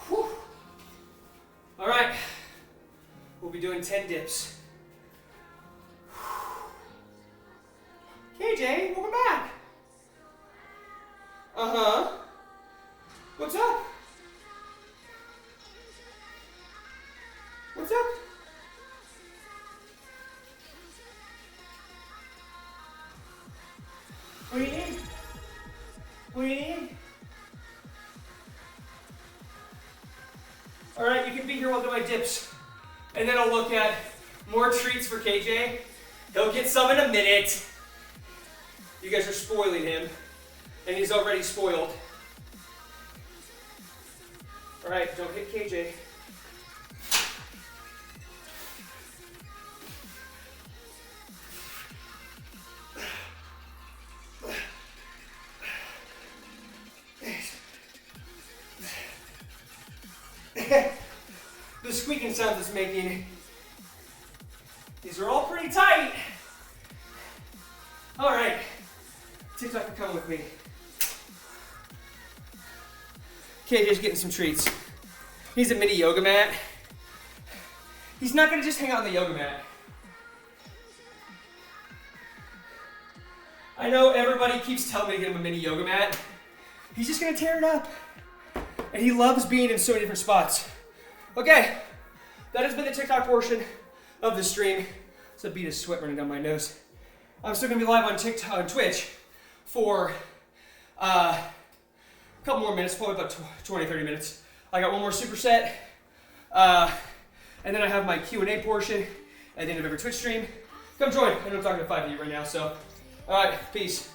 Whew. All right, we'll be doing 10 dips. KJ, welcome back. Uh-huh. What's up? What's up? What do you need? What do you need? All right, you can be here while I do my dips. And then I'll look at more treats for KJ. He'll get some in a minute. You guys are spoiling him, and he's already spoiled. All right, don't hit KJ. The squeaking sounds it's making, these are all pretty tight. All right. TikTok can come with me. KJ's getting some treats. He's a mini yoga mat. He's not gonna just hang out on the yoga mat. I know everybody keeps telling me to get him a mini yoga mat. He's just gonna tear it up. And he loves being in so many different spots. Okay, that has been the TikTok portion of the stream. It's a bead of sweat running down my nose. I'm still gonna be live on TikTok, on Twitch, for a couple more minutes, probably about 20, 30 minutes. I got one more superset, and then I have my Q&A portion at the end of every Twitch stream. Come join. I know I'm talking to 5 of you right now, so. All right, peace.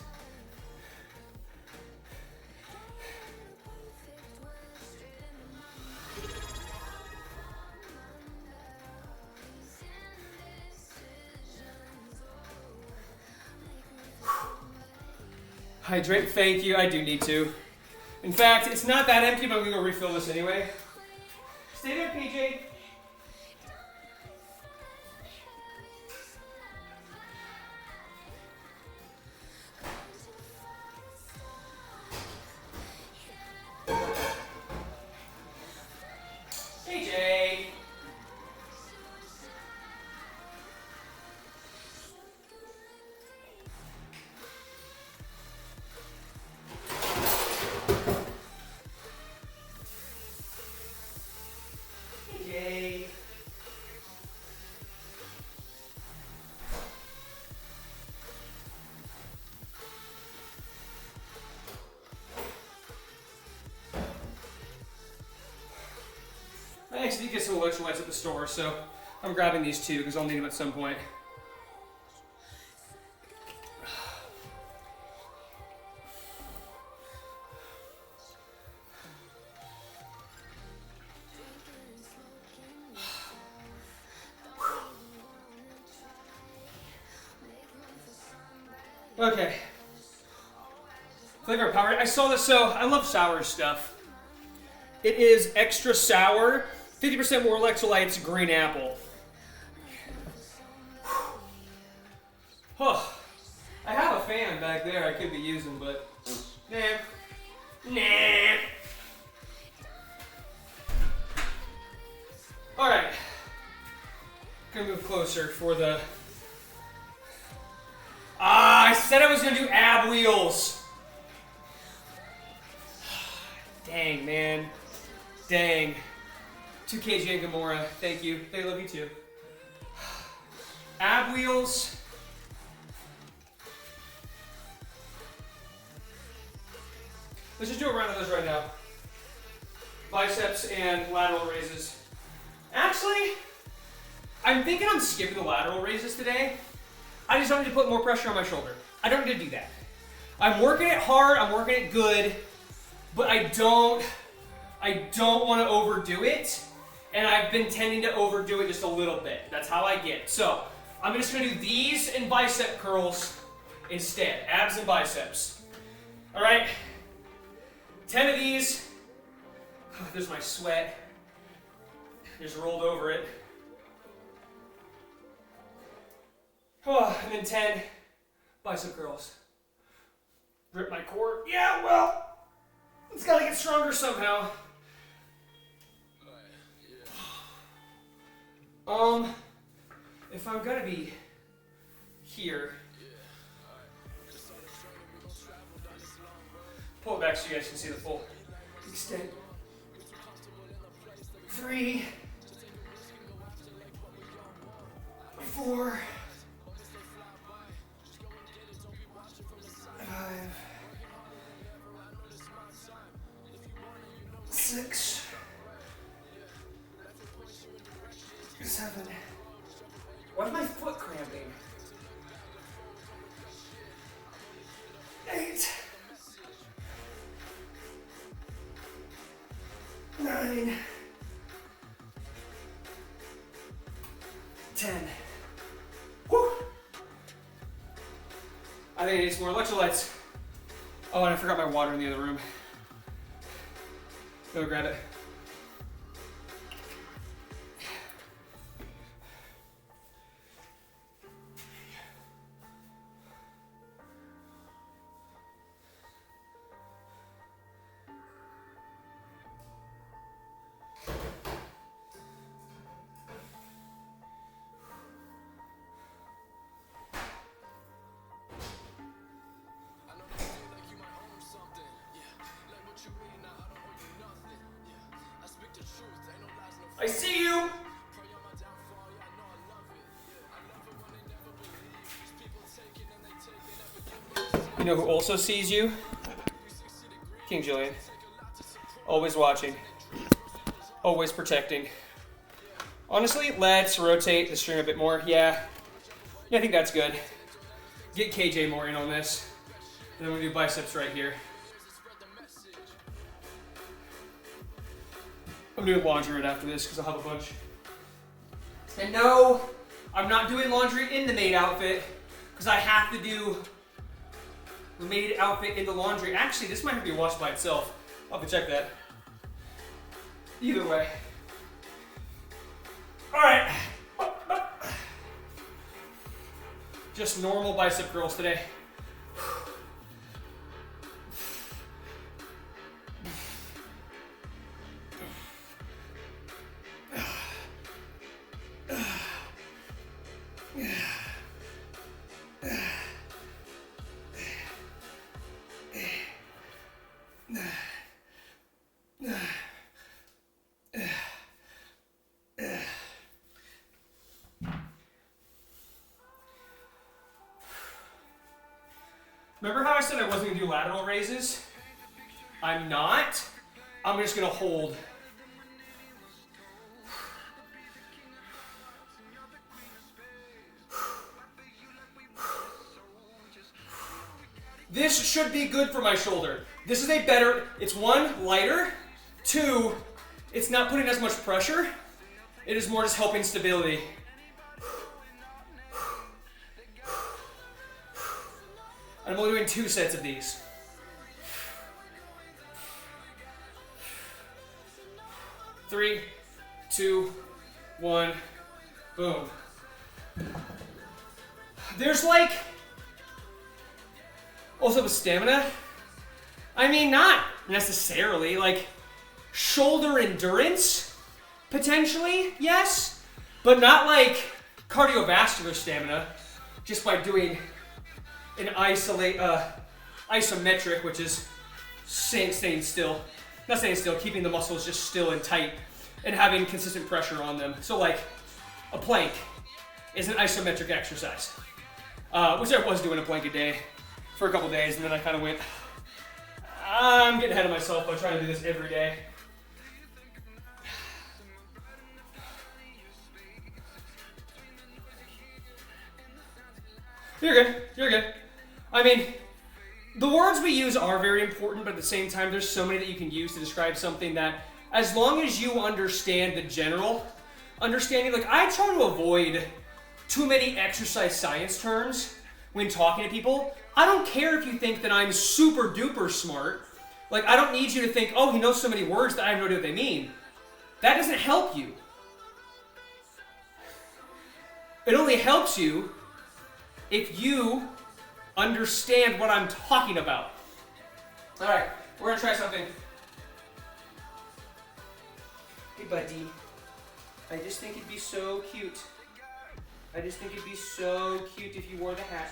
Hydrate, thank you, I do need to. In fact, it's not that empty, but I'm gonna go refill this anyway. Stay there, PJ. PJ. did get some electrolytes at the store, so I'm grabbing these too because I'll need them at some point. Okay. Flavor of power. I saw this, so I love sour stuff. It is extra sour, 50% more electrolytes, green apple. Oh, I have a fan back there I could be using, but nah. All right, gonna move closer for the. I said I was gonna do ab wheels. Dang, man. Dang. 2KJ and Gamora, thank you. They love you too. Ab wheels. Let's just do a round of those right now. Biceps and lateral raises. Actually, I'm thinking I'm skipping the lateral raises today. I just don't need to put more pressure on my shoulder. I don't need to do that. I'm working it hard, I'm working it good, but I don't want to overdo it, and I've been tending to overdo it just a little bit. That's how I get. So, I'm just going to do these and bicep curls instead. Abs and biceps. All right? 10 of these. There's my sweat. Just rolled over it. Oh, and then 10 bicep curls. Rip my core. Yeah, well, it's got to get stronger somehow. If I'm gonna be here, pull it back so you guys can see the full extent. 3, 4, 5, 6, 7. Why is my foot cramping? 8, 9, 10. Whew. I think I need some more electrolytes. Oh, and I forgot my water in the other room. Go grab it. I see you! You know who also sees you? King Julian. Always watching. Always protecting. Honestly, let's rotate the string a bit more. Yeah, I think that's good. Get KJ more in on this. And then we'll do biceps right here. I'm doing laundry right after this because I'll have a bunch. And no, I'm not doing laundry in the maid outfit because I have to do the maid outfit in the laundry. Actually, this might have to be washed by itself. I'll have to check that. Either way. All right. Just normal bicep curls today. Remember how I said I wasn't going to do lateral raises? I'm not. I'm just going to hold. This should be good for my shoulder. This is a better, it's one, lighter, two, it's not putting as much pressure. It is more just helping stability. And I'm only doing 2 sets of these. Three, two, one, boom. There's like, also with stamina, I mean, not necessarily, like shoulder endurance, potentially, yes, but not like cardiovascular stamina, just by doing an isometric, which is staying still. Not staying still, keeping the muscles just still and tight and having consistent pressure on them. So like a plank is an isometric exercise, which I was doing a plank a day for a couple days, and then I kind of went, I'm getting ahead of myself by trying to do this every day. You're good, you're good. I mean, the words we use are very important, but at the same time, there's so many that you can use to describe something that, as long as you understand the general understanding, like I try to avoid too many exercise science terms when talking to people. I don't care if you think that I'm super duper smart. Like, I don't need you to think, oh, he knows so many words that I have no idea what they mean. That doesn't help you. It only helps you if you understand what I'm talking about. All right, we're gonna try something. Hey, buddy. I just think it'd be so cute. I just think it'd be so cute if you wore the hat.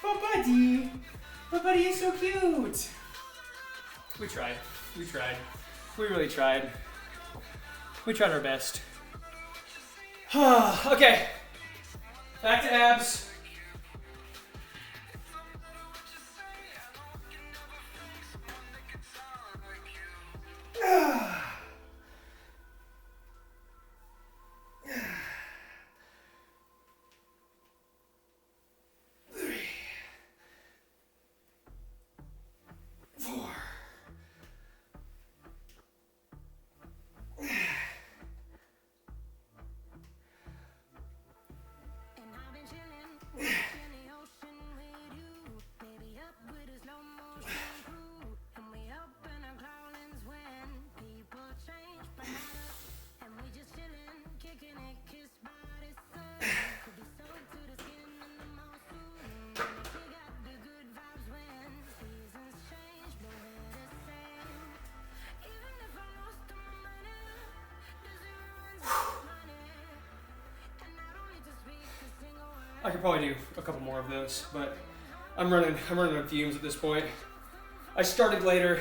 Oh, buddy. My buddy is so cute. We tried. We tried. We really tried. We tried our best. Okay. Back to abs. I could probably do a couple more of those, but I'm running on fumes at this point. I started later,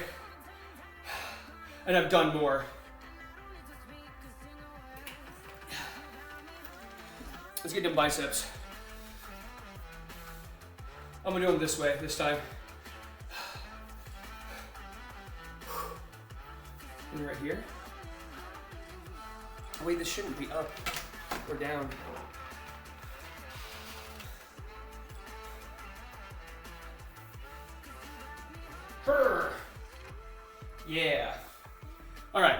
and I've done more. Let's get them biceps. I'm gonna do them this way this time. And right here. Wait, this shouldn't be up or down. Yeah. All right.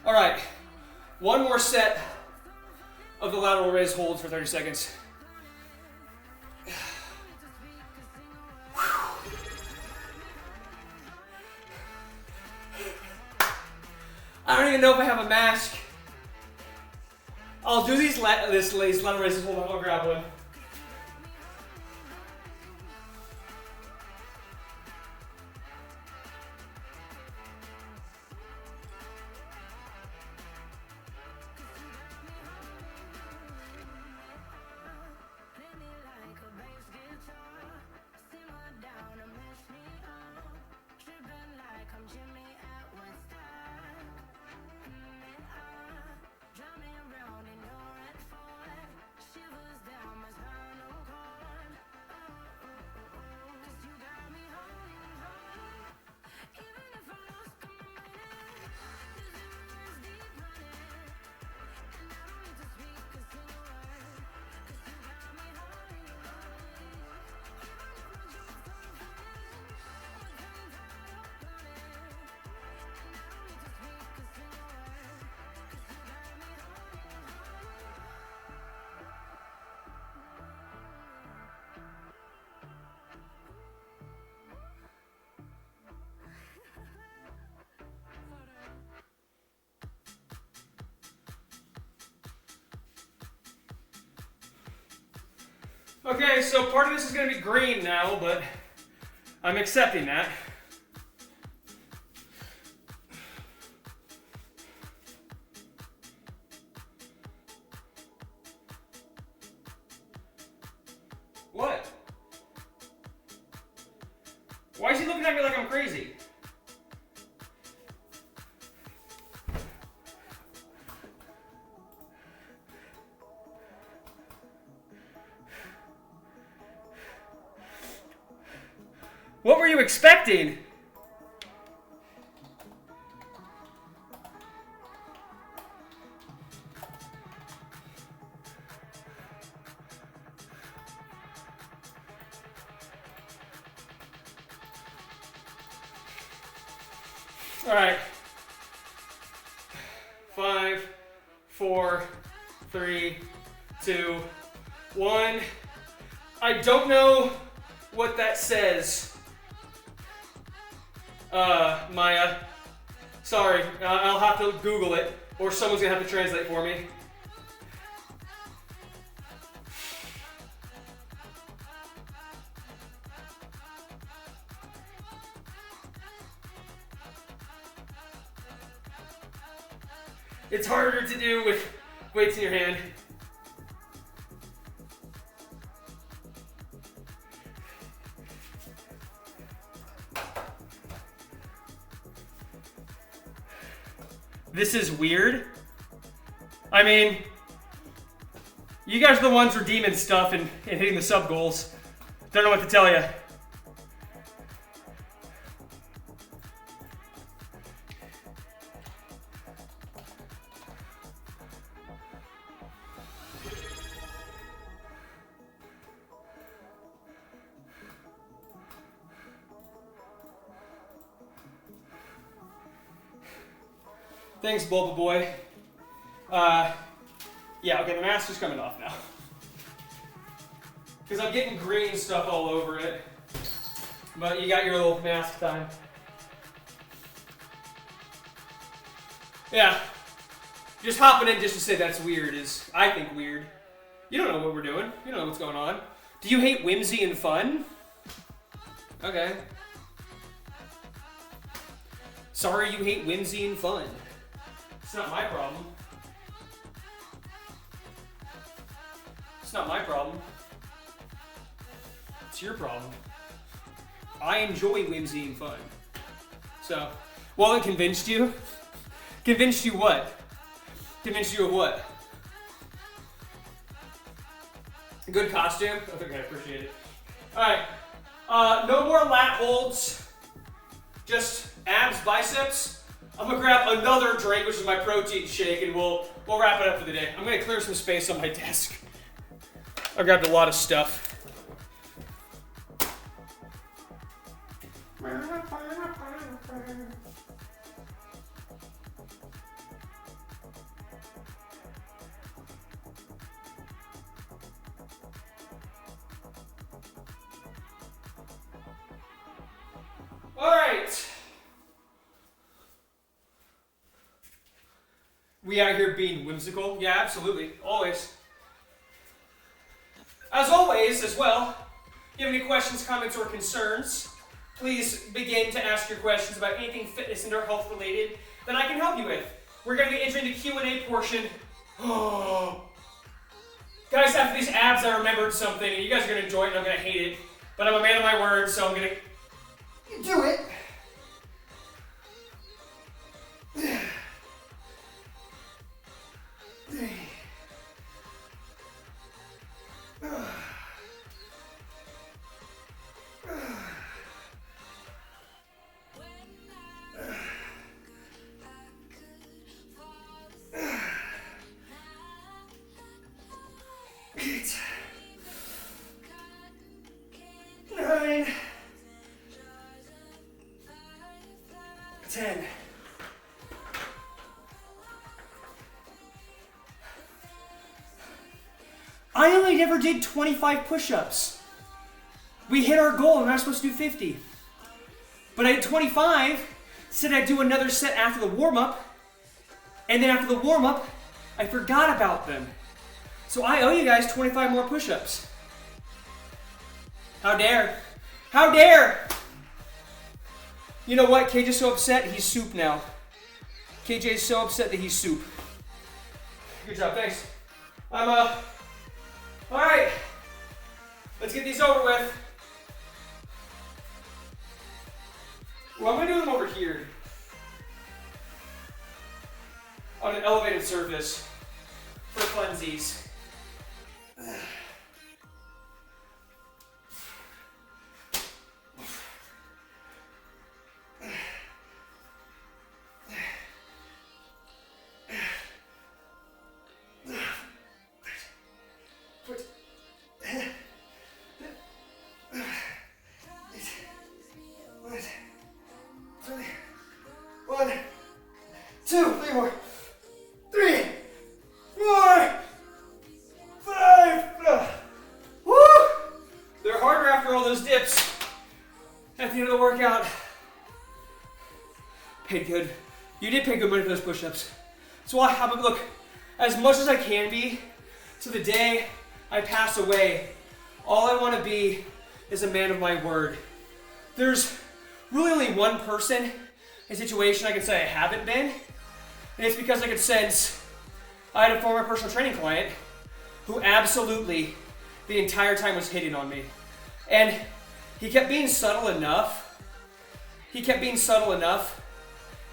All right, one more set of the lateral raise holds for 30 seconds. I don't even know if I have a mask. I'll do these lateral raises. Hold on, I'll grab one. Okay, so part of this is gonna be green now, but I'm accepting that. What? Why is he looking at me like I'm crazy? What were you expecting? All right. 5, 4, 3, 2, 1. I don't know what that says. Maya. Sorry, I'll have to Google it, or someone's gonna have to translate for me. It's harder to do with weights in your hand. This is weird. I mean, you guys are the ones redeeming stuff and hitting the sub goals. Don't know what to tell you. Thanks, Bulba Boy. Yeah, okay, the mask is coming off now. Because I'm getting green stuff all over it. But you got your little mask time. Yeah. Just hopping in just to say that's weird is, I think, weird. You don't know what we're doing. You don't know what's going on. Do you hate whimsy and fun? Okay. Sorry you hate whimsy and fun. It's not my problem. It's not my problem. It's your problem. I enjoy whimsy and fun. So, well, it convinced you? Convinced you what? Convinced you of what? Good costume? Okay, I appreciate it. Alright. No more lat holds. Just abs, biceps. I'm gonna grab another drink, which is my protein shake, and we'll wrap it up for the day. I'm gonna clear some space on my desk. I grabbed a lot of stuff. All right. We out here being whimsical? Yeah, absolutely. Always. As always, as well, if you have any questions, comments, or concerns, please begin to ask your questions about anything fitness and or health related that I can help you with. We're going to be entering the Q&A portion. Oh. Guys, after these abs, I remembered something, and you guys are going to enjoy it, and I'm going to hate it. But I'm a man of my word, so I'm going to do it. I only never did 25 push-ups. We hit our goal and I was supposed to do 50. But I did 25, said I'd do another set after the warm-up, and then after the warm-up, I forgot about them. So I owe you guys 25 more push-ups. How dare? How dare? You know what? KJ's so upset, he's soup now. KJ's so upset that he's soup. Good job, thanks. Alright. Let's get these over with. Well, I'm gonna do them over here. On an elevated surface. For funsies. One, two, three more. 3, 4, 5. Woo! They're harder after all those dips. At the end of the workout. Paid good. You did pay good money for those push-ups. So I'm look, as much as I can be, to the day I pass away, all I want to be is a man of my word. There's really only one person, a situation I can say I haven't been, and it's because I could sense I had a former personal training client who absolutely the entire time was hitting on me. And he kept being subtle enough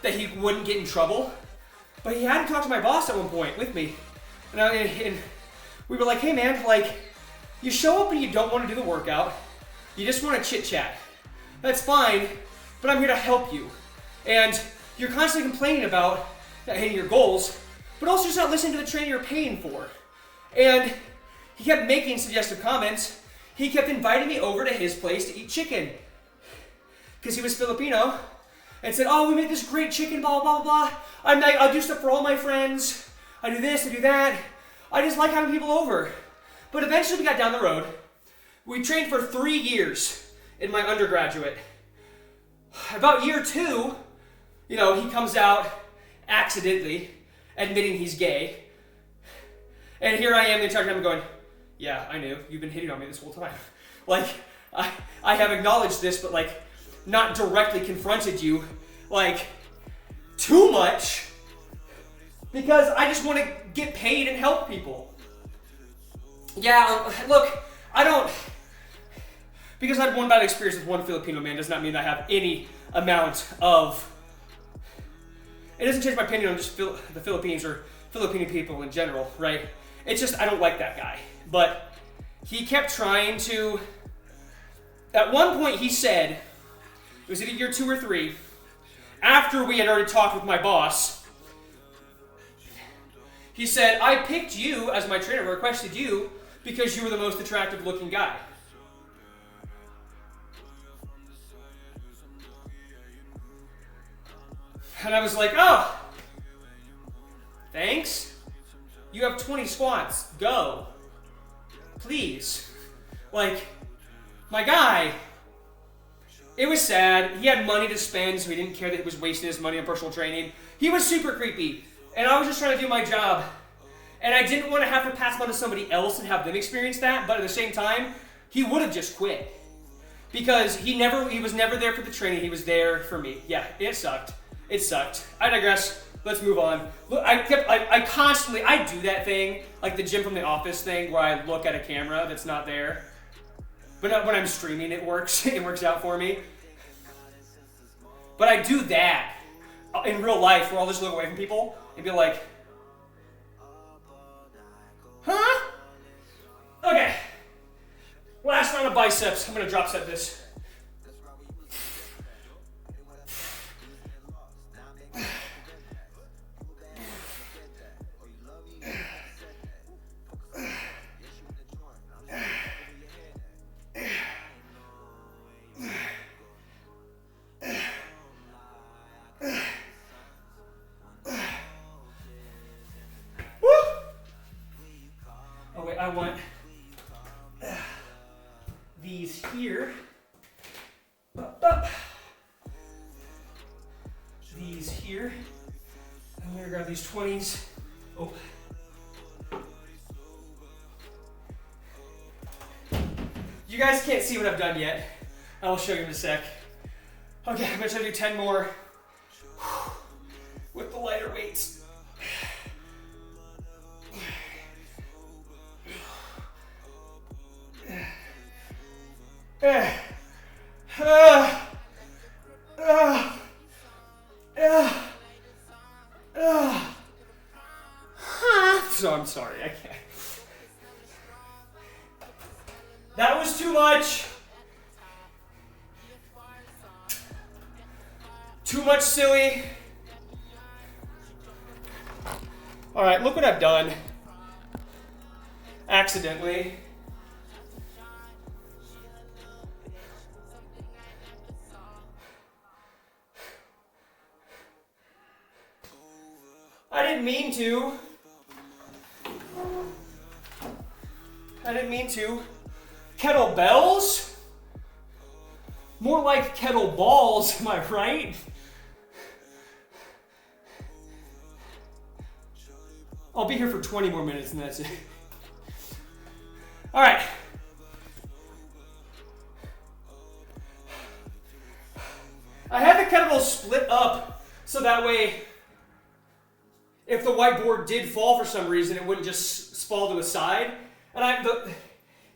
that he wouldn't get in trouble, but he had to talk to my boss at one point with me. And we were like, hey man, like, you show up and you don't want to do the workout, you just want to chit chat. That's fine, but I'm here to help you. And you're constantly complaining about not hitting your goals, but also just not listening to the training you're paying for. And he kept making suggestive comments. He kept inviting me over to his place to eat chicken. Because he was Filipino. And said, oh, we make this great chicken, blah, blah, blah, blah. I'll do stuff for all my friends. I do this, I do that. I just like having people over. But eventually we got down the road. We trained for 3 years in my undergraduate. About year 2, he comes out accidentally admitting he's gay. And here I am the entire time going, yeah, I knew. You've been hitting on me this whole time. Like, I have acknowledged this, but like, not directly confronted you, like, too much. Because I just want to get paid and help people. Yeah, look, because I had one bad experience with one Filipino man does not mean I have any amount of, it doesn't change my opinion on just the Philippines or Filipino people in general, right? It's just, I don't like that guy. But he kept trying to, at one point he said, it was either year 2 or 3, after we had already talked with my boss, he said, I picked you as my trainer, requested you, because you were the most attractive looking guy. And I was like, oh, thanks. You have 20 squats, go. Please. Like, my guy, it was sad. He had money to spend, so he didn't care that he was wasting his money on personal training. He was super creepy, and I was just trying to do my job. And I didn't want to have to pass him on to somebody else and have them experience that, but at the same time, he would have just quit. Because he was never there for the training, he was there for me. Yeah, it sucked. It sucked. I digress. Let's move on. Look, I do that thing, like the Jim from The Office thing, where I look at a camera that's not there. But when I'm streaming, it works. It works out for me. But I do that in real life, where I'll just look away from people and be like, huh? Okay. Last round of biceps. I'm gonna drop set this. I want these here. These here. I'm gonna grab these 20s. Oh. You You guys can't see what I've done yet. I will show you in a sec. Okay, I'm gonna try to do 10 more with the lighter weights. So I'm sorry, I can't. That was too much. Too much silly. All right, look what I've done. Accidentally. I didn't mean to. I didn't mean to. Kettlebells? More like kettleballs, am I right? I'll be here for 20 more minutes and that's it. All right. I had the kettlebell split up so that way if the whiteboard did fall for some reason, it wouldn't just fall to the side. And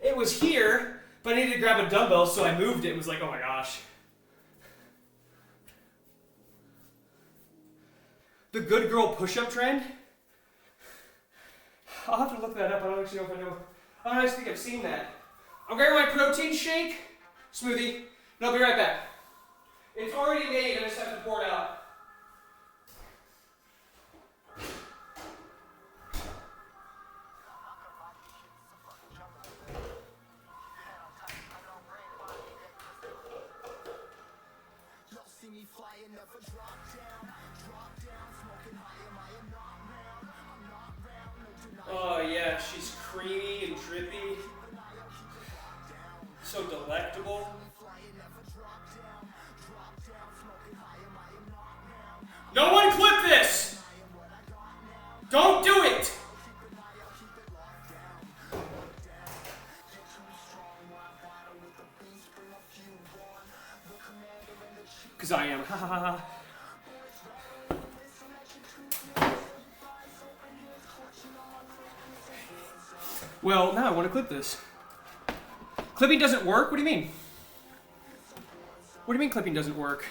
it was here, but I needed to grab a dumbbell, so I moved it. It was like, oh my gosh. The good girl push-up trend? I'll have to look that up. I don't actually know if I know. I don't actually think I've seen that. I'm grabbing my protein shake, smoothie, and I'll be right back. It's already made, I just have to pour it out. Oh yeah, she's creamy and drippy. So delectable. No one clip this! Don't do it! Because I am. Ha ha ha ha. Well, now I want to clip this. Clipping doesn't work? What do you mean? What do you mean clipping doesn't work?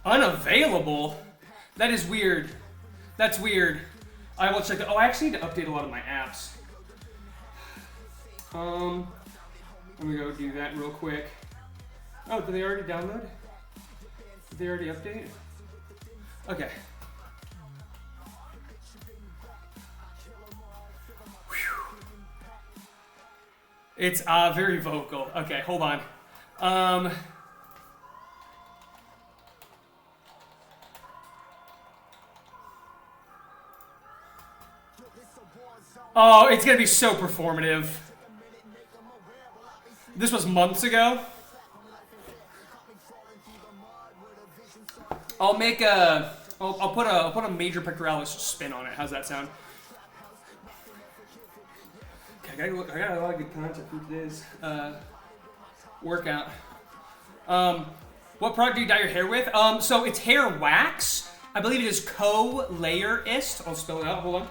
Unavailable? That is weird. That's weird. I will check that. Oh, I actually need to update a lot of my apps. Let me go do that real quick. Oh, did they already download? Did they already update? Okay. Whew. It's very vocal. Okay, hold on. Oh, it's gonna be so performative. This was months ago. I'll put a major pectoralis spin on it. How's that sound? Okay, I got a lot of good content for today's workout. What product do you dye your hair with? So it's hair wax. I believe it is Co-Layer-ist. I'll spell it out. Hold on.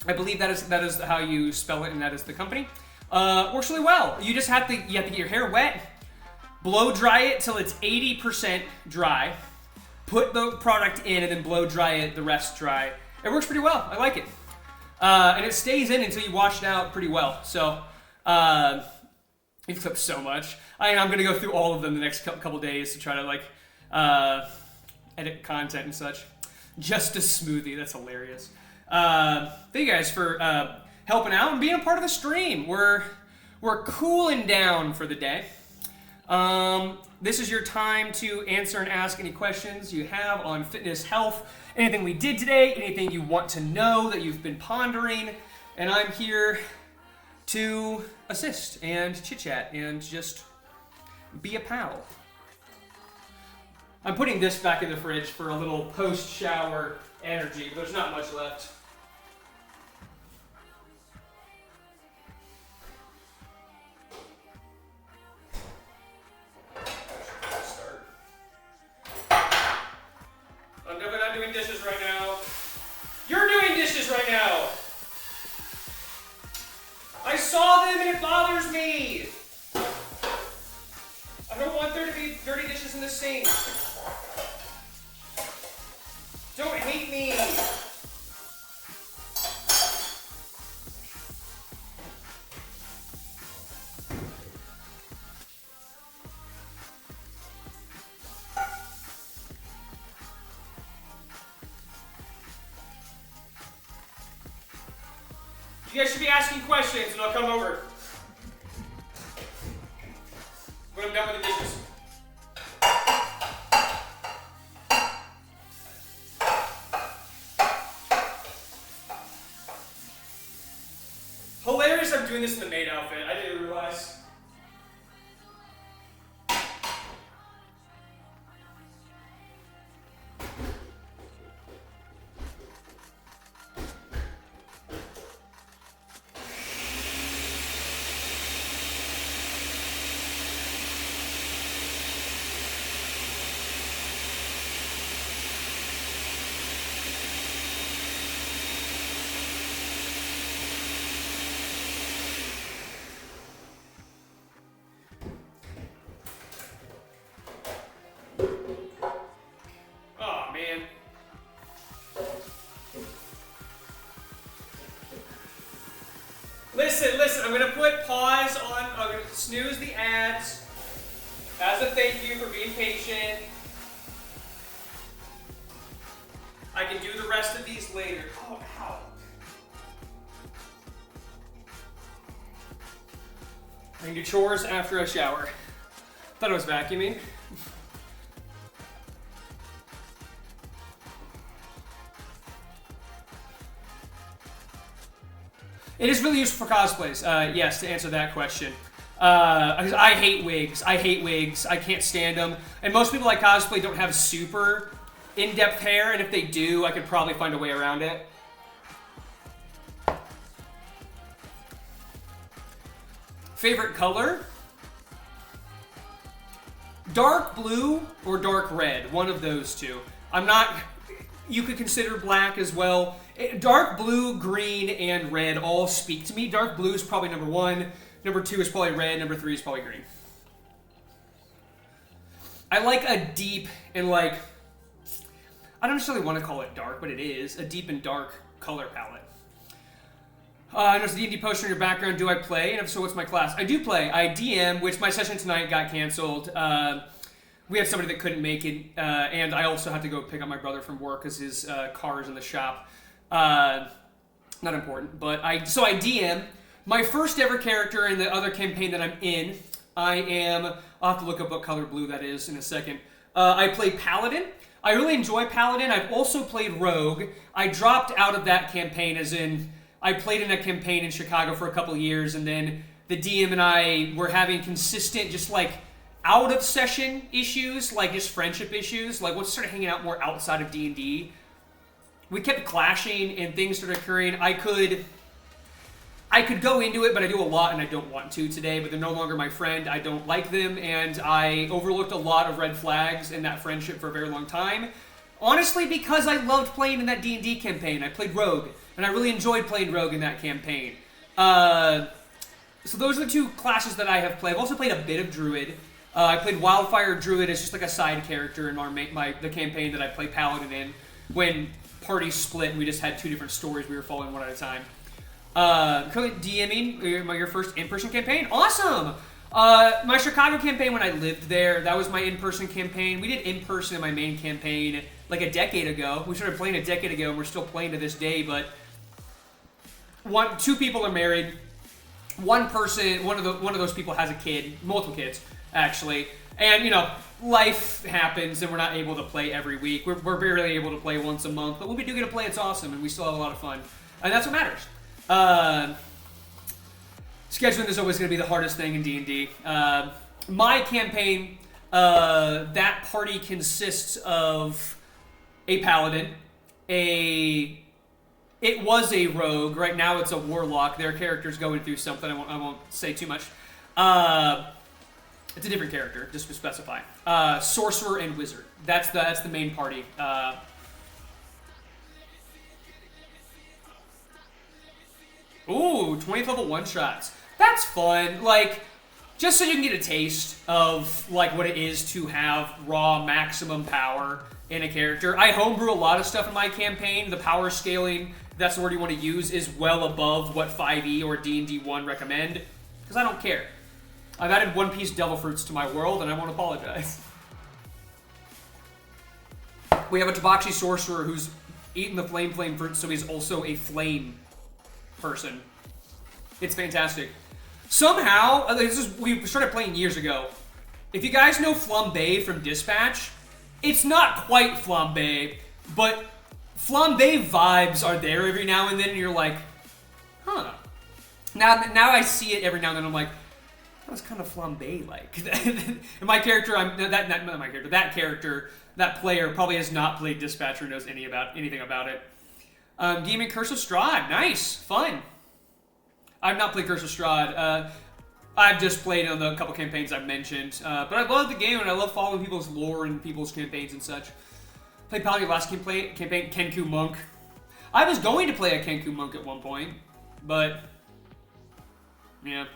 I believe that is how you spell it, and that is the company. Works really well. You just have to get your hair wet, blow dry it till it's 80% dry, put the product in, and then blow dry it the rest dry. It works pretty well. I like it, and it stays in until you wash it out pretty well. So you've clipped so much. I'm gonna go through all of them the next couple days to try to edit content and such. Just a smoothie. That's hilarious. Thank you guys for helping out and being a part of the stream. We're cooling down for the day. This is your time to answer and ask any questions you have on fitness, health, anything we did today, anything you want to know that you've been pondering, and I'm here to assist and chit-chat and just be a pal. I'm putting this back in the fridge for a little post-shower energy, but there's not much left. I'm definitely not doing dishes right now. You're doing dishes right now! I saw them and it bothers me! I don't want there to be dirty dishes in the sink. Don't hate me! You guys should be asking questions and I'll come over. When I'm done with the dishes. Hilarious I'm doing this in the maid outfit. I didn't realize. Listen, I'm gonna put pause on, I'm gonna snooze the ads as a thank you for being patient. I can do the rest of these later. Oh, ow. I can do chores after I shower. Thought I was vacuuming. It is really useful for cosplays, yes, to answer that question. Because I hate wigs. I can't stand them. And most people like cosplay don't have super in-depth hair, and if they do, I could probably find a way around it. Favorite color? Dark blue or dark red, one of those two. You could consider black as well. Dark blue, green, and red all speak to me. Dark blue is probably number 1. Number 2 is probably red. Number 3 is probably green. I like a deep and I don't necessarily want to call it dark, but it is. A deep and dark color palette. There's a D&D poster in your background. Do I play? And if so, what's my class? I do play. I DM, which my session tonight got canceled. We had somebody that couldn't make it, and I also had to go pick up my brother from work because his car is in the shop. Not important, but so I DM. My first ever character in the other campaign that I'm in, I'll have to look up what color blue that is in a second. I play Paladin. I really enjoy Paladin. I've also played Rogue. I dropped out of that campaign, as in, I played in a campaign in Chicago for a couple of years, and then the DM and I were having consistent, just out of session issues, just friendship issues. Once we started hanging out more outside of D&D, we kept clashing and things started occurring. I could go into it, but I do a lot and I don't want to today, but they're no longer my friend. I don't like them, and I overlooked a lot of red flags in that friendship for a very long time. Honestly, because I loved playing in that D&D campaign. I played Rogue, and I really enjoyed playing Rogue in that campaign. So those are the two classes that I have played. I've also played a bit of Druid. I played Wildfire Druid as just a side character in the campaign that I played Paladin in. When parties split and we just had two different stories we were following one at a time. Currently DMing your first in-person campaign. Awesome! My Chicago campaign when I lived there, that was my in-person campaign. We did in-person in my main campaign a decade ago. We started playing a decade ago and we're still playing to this day, but two people are married. One of those people has a kid, multiple kids. actually. And, you know, life happens and we're not able to play every week. We're barely able to play once a month, but when we do get to play, it's awesome, and we still have a lot of fun. And that's what matters. Scheduling is always going to be the hardest thing in D&D. My campaign, that party consists of a paladin, it was a rogue. Right now it's a warlock. Their character's going through something. I won't say too much. It's a different character, just to specify. Sorcerer and wizard. That's the main party. Ooh, 20th level one-shots. That's fun. Like, just so you can get a taste of like what it is to have raw maximum power in a character. I homebrew a lot of stuff in my campaign. The power scaling, that's the word you want to use, is well above what 5e or D&D 1 recommend, because I don't care. I've added One Piece Devil Fruits to my world, and I won't apologize. We have a Tabaxi sorcerer who's eaten the flame fruit, so he's also a flame person. It's fantastic. Somehow, we started playing years ago. If you guys know Flambe from Dispatch, it's not quite Flambe, but Flambe vibes are there every now and then, and you're like, huh. Now I see it every now and then, I'm like, that was kind of Flambe-like. And my character, that character, that player probably has not played Dispatch or knows anything about it. Demon Curse of Strahd, nice, fun. I've not played Curse of Strahd. I've just played on the couple campaigns I've mentioned. But I love the game, and I love following people's lore and people's campaigns and such. Played Paladin last campaign, Kenku Monk. I was going to play a Kenku Monk at one point, but yeah.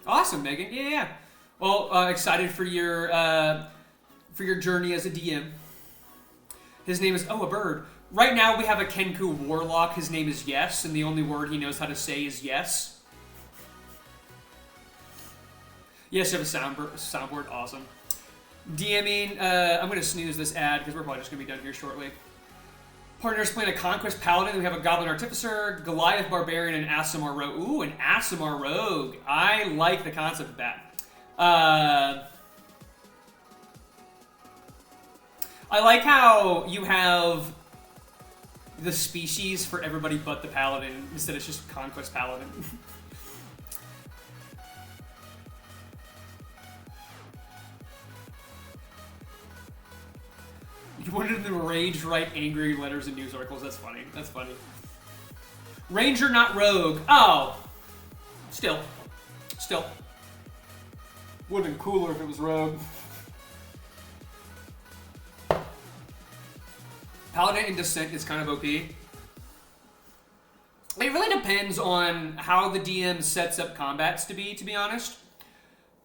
Awesome, Megan. Yeah. Well, excited for your journey as a DM. His name is a bird. Right now we have a Kenku warlock. His name is Yes, and the only word he knows how to say is yes. Yes, you have a soundboard. Awesome. DMing. I'm going to snooze this ad because we're probably just going to be done here shortly. Partners playing a Conquest Paladin. We have a Goblin Artificer, Goliath Barbarian, and Aasimar Rogue. Ooh, an Aasimar Rogue. I like the concept of that. I like how you have the species for everybody but the Paladin. Instead, it's just Conquest Paladin. You wanted to rage write angry letters in news articles. That's funny. That's funny. Ranger, not rogue. Oh. Still. Would have been cooler if it was rogue. Paladin in Descent is kind of OP. It really depends on how the DM sets up combats to be honest.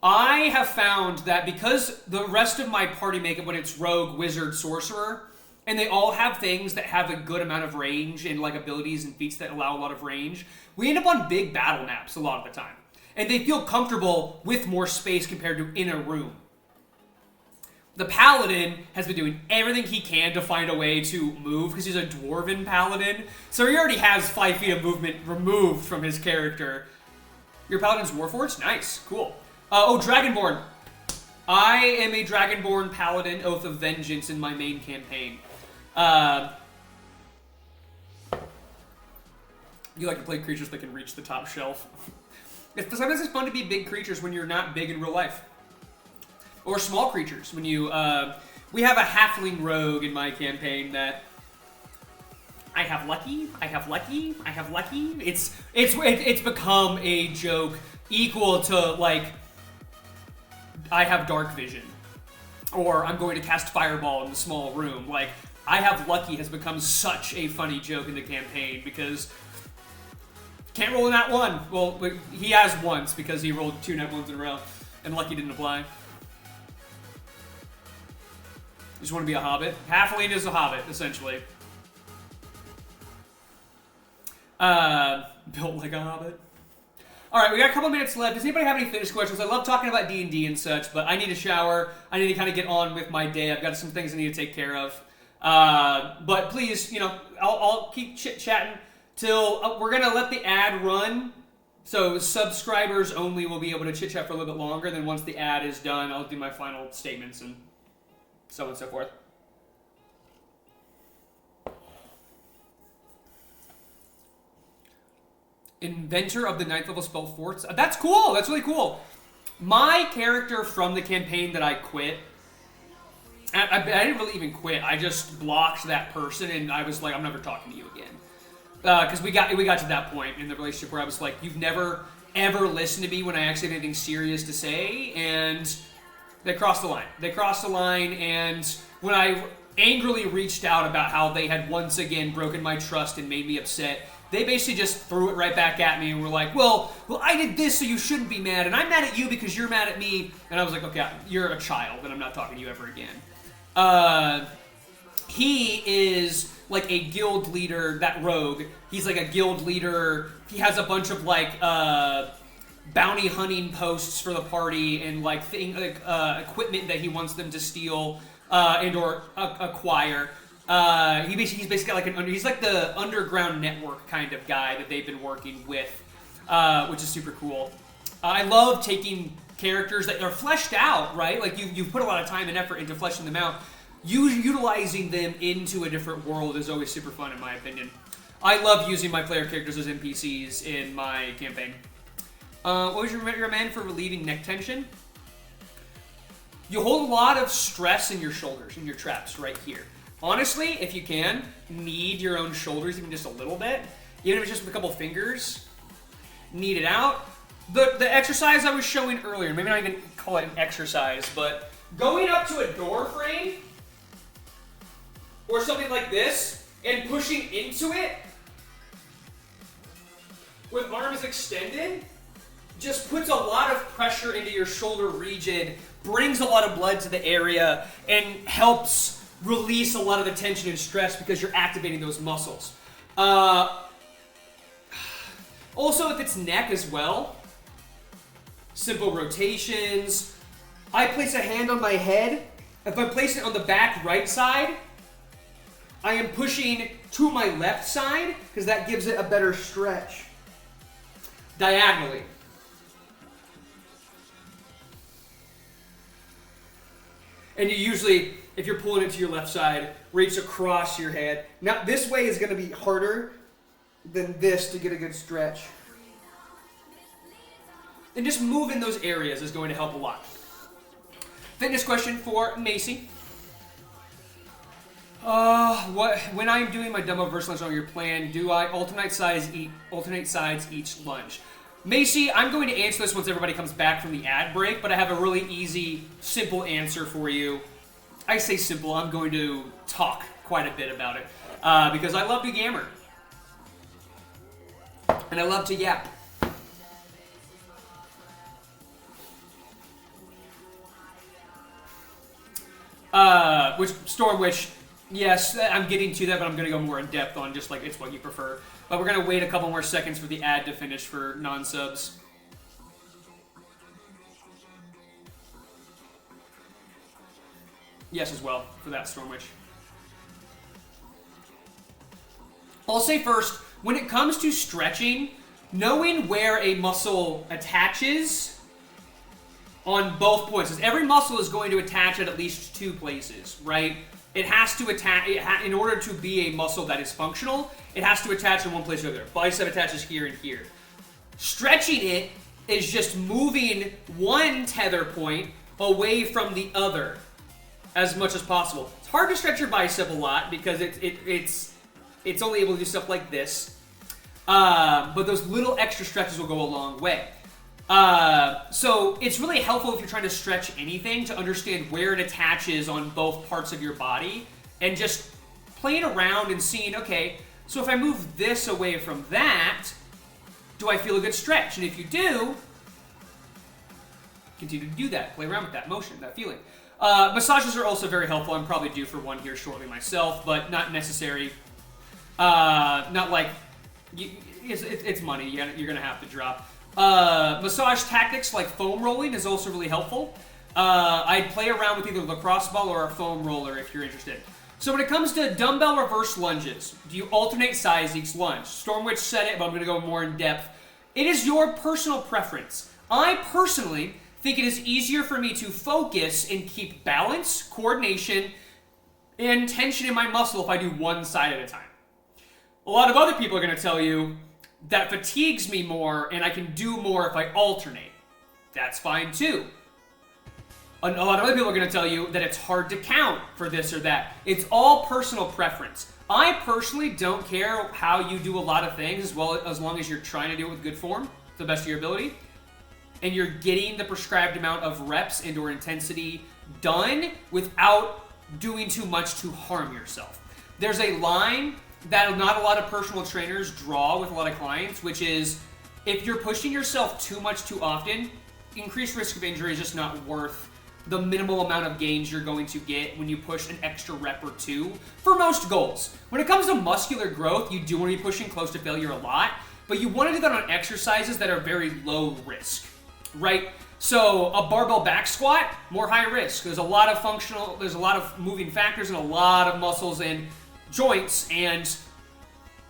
I have found that because the rest of my party make it when it's rogue, wizard, sorcerer, and they all have things that have a good amount of range and like abilities and feats that allow a lot of range, we end up on big battle maps a lot of the time. And they feel comfortable with more space compared to in a room. The Paladin has been doing everything he can to find a way to move because he's a Dwarven Paladin. So he already has 5 feet of movement removed from his character. Your Paladin's Warforged? Nice. Cool. Dragonborn. I am a Dragonborn Paladin, Oath of Vengeance in my main campaign. You like to play creatures that can reach the top shelf. Sometimes it's fun to be big creatures when you're not big in real life. Or small creatures. When you, we have a halfling rogue in my campaign that I have lucky. It's become a joke equal to like I have dark vision, or I'm going to cast fireball in the small room. Like I have lucky has become such a funny joke in the campaign because can't roll a nat 1. Well, he has once because he rolled 2 nat 1s in a row, and lucky didn't apply. You just want to be a hobbit. Halfling is a hobbit, essentially. Built like a hobbit. All right, we got a couple minutes left. Does anybody have any finish questions? I love talking about D&D and such, but I need a shower. I need to kind of get on with my day. I've got some things I need to take care of. But please, you know, I'll keep chit-chatting till we're going to let the ad run So subscribers only will be able to chit-chat for a little bit longer. Then once the ad is done, I'll do my final statements and so on and so forth. Inventor of the 9th level spell forts. That's cool. That's really cool. My character from the campaign that I quit, I didn't really even quit. I just blocked that person, and I was like, I'm never talking to you again. Because we got to that point in the relationship where I was like, you've never ever listened to me when I actually had anything serious to say, and they crossed the line. They crossed the line, and when I angrily reached out about how they had once again broken my trust and made me upset, they basically just threw it right back at me and were like, well, I did this, so you shouldn't be mad, and I'm mad at you because you're mad at me. And I was like, okay, you're a child, and I'm not talking to you ever again. He is like a guild leader, that rogue. He's like a guild leader. He has a bunch of like bounty hunting posts for the party and like equipment that he wants them to steal and or acquire. He's basically like he's like the underground network kind of guy that they've been working with, which is super cool. I love taking characters that are fleshed out, right? Like you've put a lot of time and effort into fleshing them out. Utilizing them into a different world is always super fun, in my opinion. I love using my player characters as NPCs in my campaign. What would you recommend for relieving neck tension? You hold a lot of stress in your shoulders, in your traps, right here. Honestly, if you can, knead your own shoulders even just a little bit, even if it's just with a couple fingers. Knead it out. The exercise I was showing earlier, maybe not even call it an exercise, but going up to a door frame or something like this and pushing into it with arms extended just puts a lot of pressure into your shoulder region, brings a lot of blood to the area, and helps release a lot of the tension and stress because you're activating those muscles. Also, if it's neck as well, simple rotations. I place a hand on my head. If I place it on the back right side, I am pushing to my left side because that gives it a better stretch. Diagonally. And you usually, if you're pulling it to your left side, reach across your head. Now, this way is going to be harder than this to get a good stretch. And just moving those areas is going to help a lot. Fitness question for Macy. When I'm doing my dumbbell versus lunge on your plan, do I alternate sides each lunge? Macy, I'm going to answer this once everybody comes back from the ad break, but I have a really easy, simple answer for you. I say simple, I'm going to talk quite a bit about it, because I love to yammer. And I love to yap. Yes, I'm getting to that, but I'm going to go more in depth on just like it's what you prefer. But we're going to wait a couple more seconds for the ad to finish for non-subs. Yes, as well, for that, Stormwitch. I'll say first, when it comes to stretching, knowing where a muscle attaches on both points, because every muscle is going to attach at least two places, right? It has to attach, in order to be a muscle that is functional, it has to attach in one place or the other. Bicep attaches here and here. Stretching it is just moving one tether point away from the other as much as possible. It's hard to stretch your bicep a lot because it's only able to do stuff like this. But those little extra stretches will go a long way. So it's really helpful if you're trying to stretch anything to understand where it attaches on both parts of your body and just playing around and seeing, okay, so if I move this away from that, do I feel a good stretch? And if you do, continue to do that. Play around with that motion, that feeling. Massages are also very helpful. I'm probably due for one here shortly myself, but not necessary. Not like, it's money you're going to have to drop. Massage tactics like foam rolling is also really helpful. I'd play around with either a lacrosse ball or a foam roller if you're interested. So when it comes to dumbbell reverse lunges, do you alternate size each lunge? Stormwitch said it, but I'm going to go more in depth. It is your personal preference. I personally think it is easier for me to focus and keep balance, coordination, and tension in my muscle if I do one side at a time. A lot of other people are going to tell you that fatigues me more and I can do more if I alternate. That's fine too. A lot of other people are going to tell you that it's hard to count for this or that. It's all personal preference. I personally don't care how you do a lot of things as long as you're trying to do it with good form, to the best of your ability, and you're getting the prescribed amount of reps and or intensity done without doing too much to harm yourself. There's a line that not a lot of personal trainers draw with a lot of clients, which is if you're pushing yourself too much too often, increased risk of injury is just not worth the minimal amount of gains you're going to get when you push an extra rep or two for most goals. When it comes to muscular growth, you do want to be pushing close to failure a lot, but you want to do that on exercises that are very low risk, right? So a barbell back squat, more high risk. There's a lot of moving factors and a lot of muscles and joints, and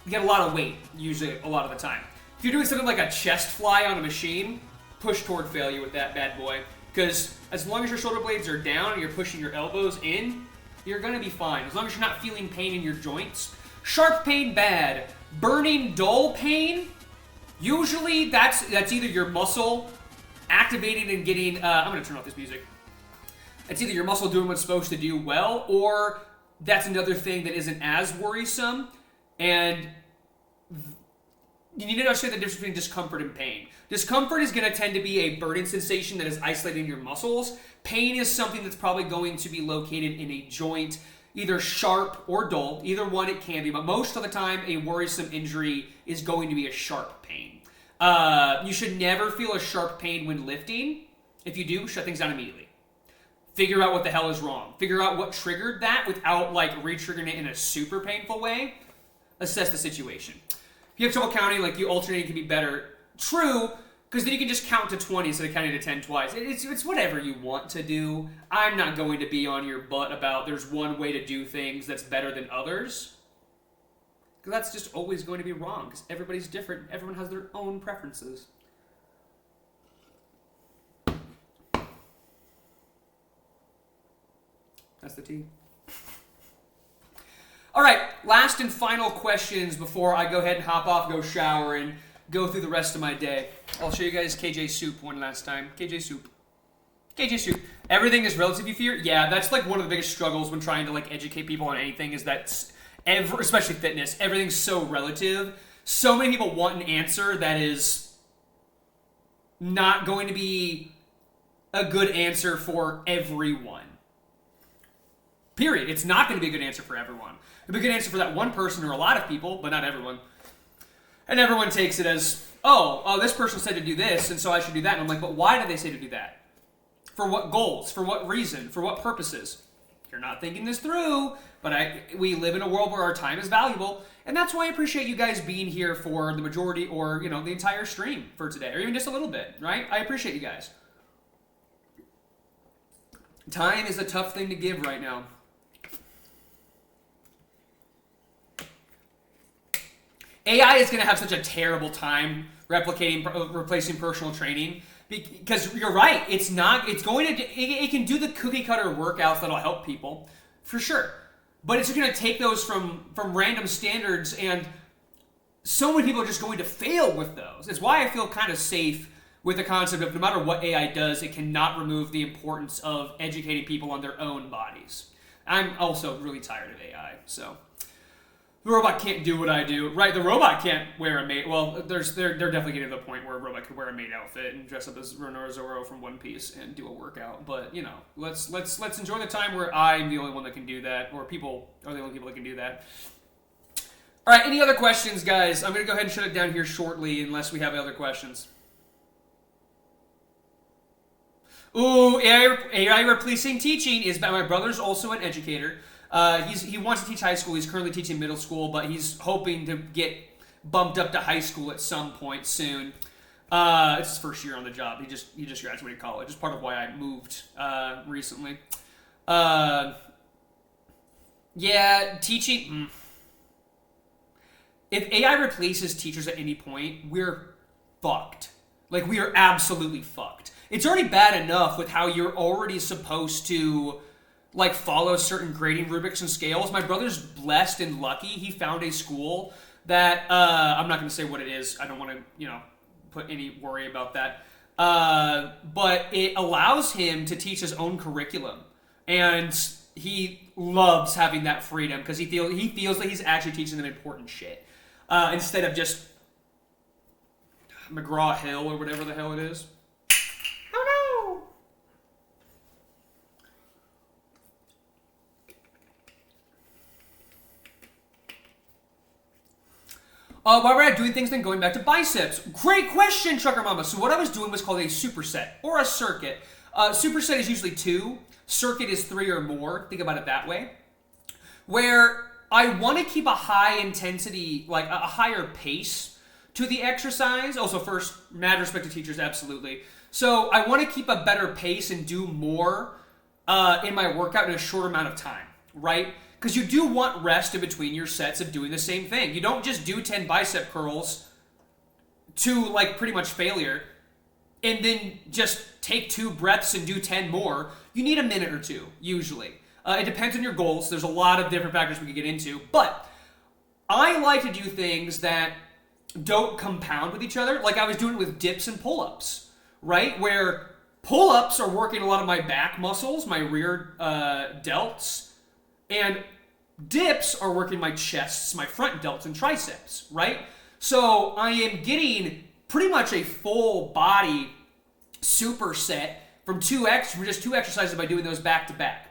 you get a lot of weight, usually a lot of the time. If you're doing something like a chest fly on a machine, push toward failure with that bad boy. Because as long as your shoulder blades are down and you're pushing your elbows in, you're going to be fine. As long as you're not feeling pain in your joints. Sharp pain, bad. Burning, dull pain, usually that's either your muscle activating and getting... I'm going to turn off this music. It's either your muscle doing what's supposed to do well, or that's another thing that isn't as worrisome. And you need to understand the difference between discomfort and pain. Discomfort is going to tend to be a burning sensation that is isolated in your muscles. Pain is something that's probably going to be located in a joint, either sharp or dull. Either one it can be, but most of the time a worrisome injury is going to be a sharp pain. You should never feel a sharp pain when lifting. If you do, shut things down immediately. Figure out what the hell is wrong. Figure out what triggered that without re-triggering it in a super painful way. Assess the situation. If you have trouble counting, you alternating can be better. True, because then you can just count to 20 instead of counting to 10 twice. It's whatever you want to do. I'm not going to be on your butt about there's one way to do things that's better than others. Because that's just always going to be wrong, because everybody's different. Everyone has their own preferences. That's the tea. All right, last and final questions before I go ahead and hop off, go shower, and go through the rest of my day. I'll show you guys KJ soup one last time. KJ soup. KJ soup. Everything is relative, you fear? Yeah, that's one of the biggest struggles when trying to educate people on anything, is that especially fitness, everything's so relative. So many people want an answer that is not going to be a good answer for everyone. Period. It's not going to be a good answer for everyone. It'll be a good answer for that one person or a lot of people, but not everyone. And everyone takes it as, oh, this person said to do this, and so I should do that. And I'm like, but why did they say to do that? For what goals? For what reason? For what purposes? You're not thinking this through, but we live in a world where our time is valuable, and that's why I appreciate you guys being here for the majority or, the entire stream for today, or even just a little bit, right? I appreciate you guys. Time is a tough thing to give right now. AI is going to have such a terrible time replacing personal training, because you're right. It can do the cookie cutter workouts that'll help people for sure, but it's going to take those from random standards, and so many people are just going to fail with those. It's why I feel kind of safe with the concept of no matter what AI does, it cannot remove the importance of educating people on their own bodies. I'm also really tired of AI, so. The robot can't do what I do. Right, the robot can't wear a Maid. Well, they're definitely getting to the point where a robot could wear a Maid outfit and dress up as Zoro from One Piece and do a workout. But, let's enjoy the time where I'm the only one that can do that, or people are the only people that can do that. All right, any other questions, guys? I'm going to go ahead and shut it down here shortly unless we have other questions. Ooh, AI replacing teaching is bad. My brother's also an educator. He wants to teach high school. He's currently teaching middle school, but he's hoping to get bumped up to high school at some point soon. It's his first year on the job. He just graduated college. It's part of why I moved recently. Yeah, teaching. If AI replaces teachers at any point, we're fucked. Like, we are absolutely fucked. It's already bad enough with how you're already supposed to, like, follow certain grading rubrics and scales. My brother's blessed and lucky. He found a school that, I'm not going to say what it is. I don't want to, put any worry about that. But it allows him to teach his own curriculum. And he loves having that freedom because he feels like he's actually teaching them important shit. Instead of just McGraw Hill or whatever the hell it is. Oh no! While we're at doing things, then going back to biceps. Great question, Trucker Mama. So what I was doing was called a superset or a circuit. Superset is usually 2. Circuit is 3 or more. Think about it that way. Where I want to keep a high intensity, like a higher pace to the exercise. Also, first, mad respect to teachers, absolutely. So I want to keep a better pace and do more in my workout in a short amount of time, right? Because you do want rest in between your sets of doing the same thing. You don't just do 10 bicep curls to like pretty much failure and then just take 2 breaths and do 10 more. You need a minute or 2, usually. It depends on your goals. There's a lot of different factors we could get into. But I like to do things that don't compound with each other. Like I was doing with dips and pull-ups, right? Where pull-ups are working a lot of my back muscles, my rear delts, and dips are working my chests, my front delts and triceps, right? So I am getting pretty much a full body superset from just 2 exercises by doing those back to back.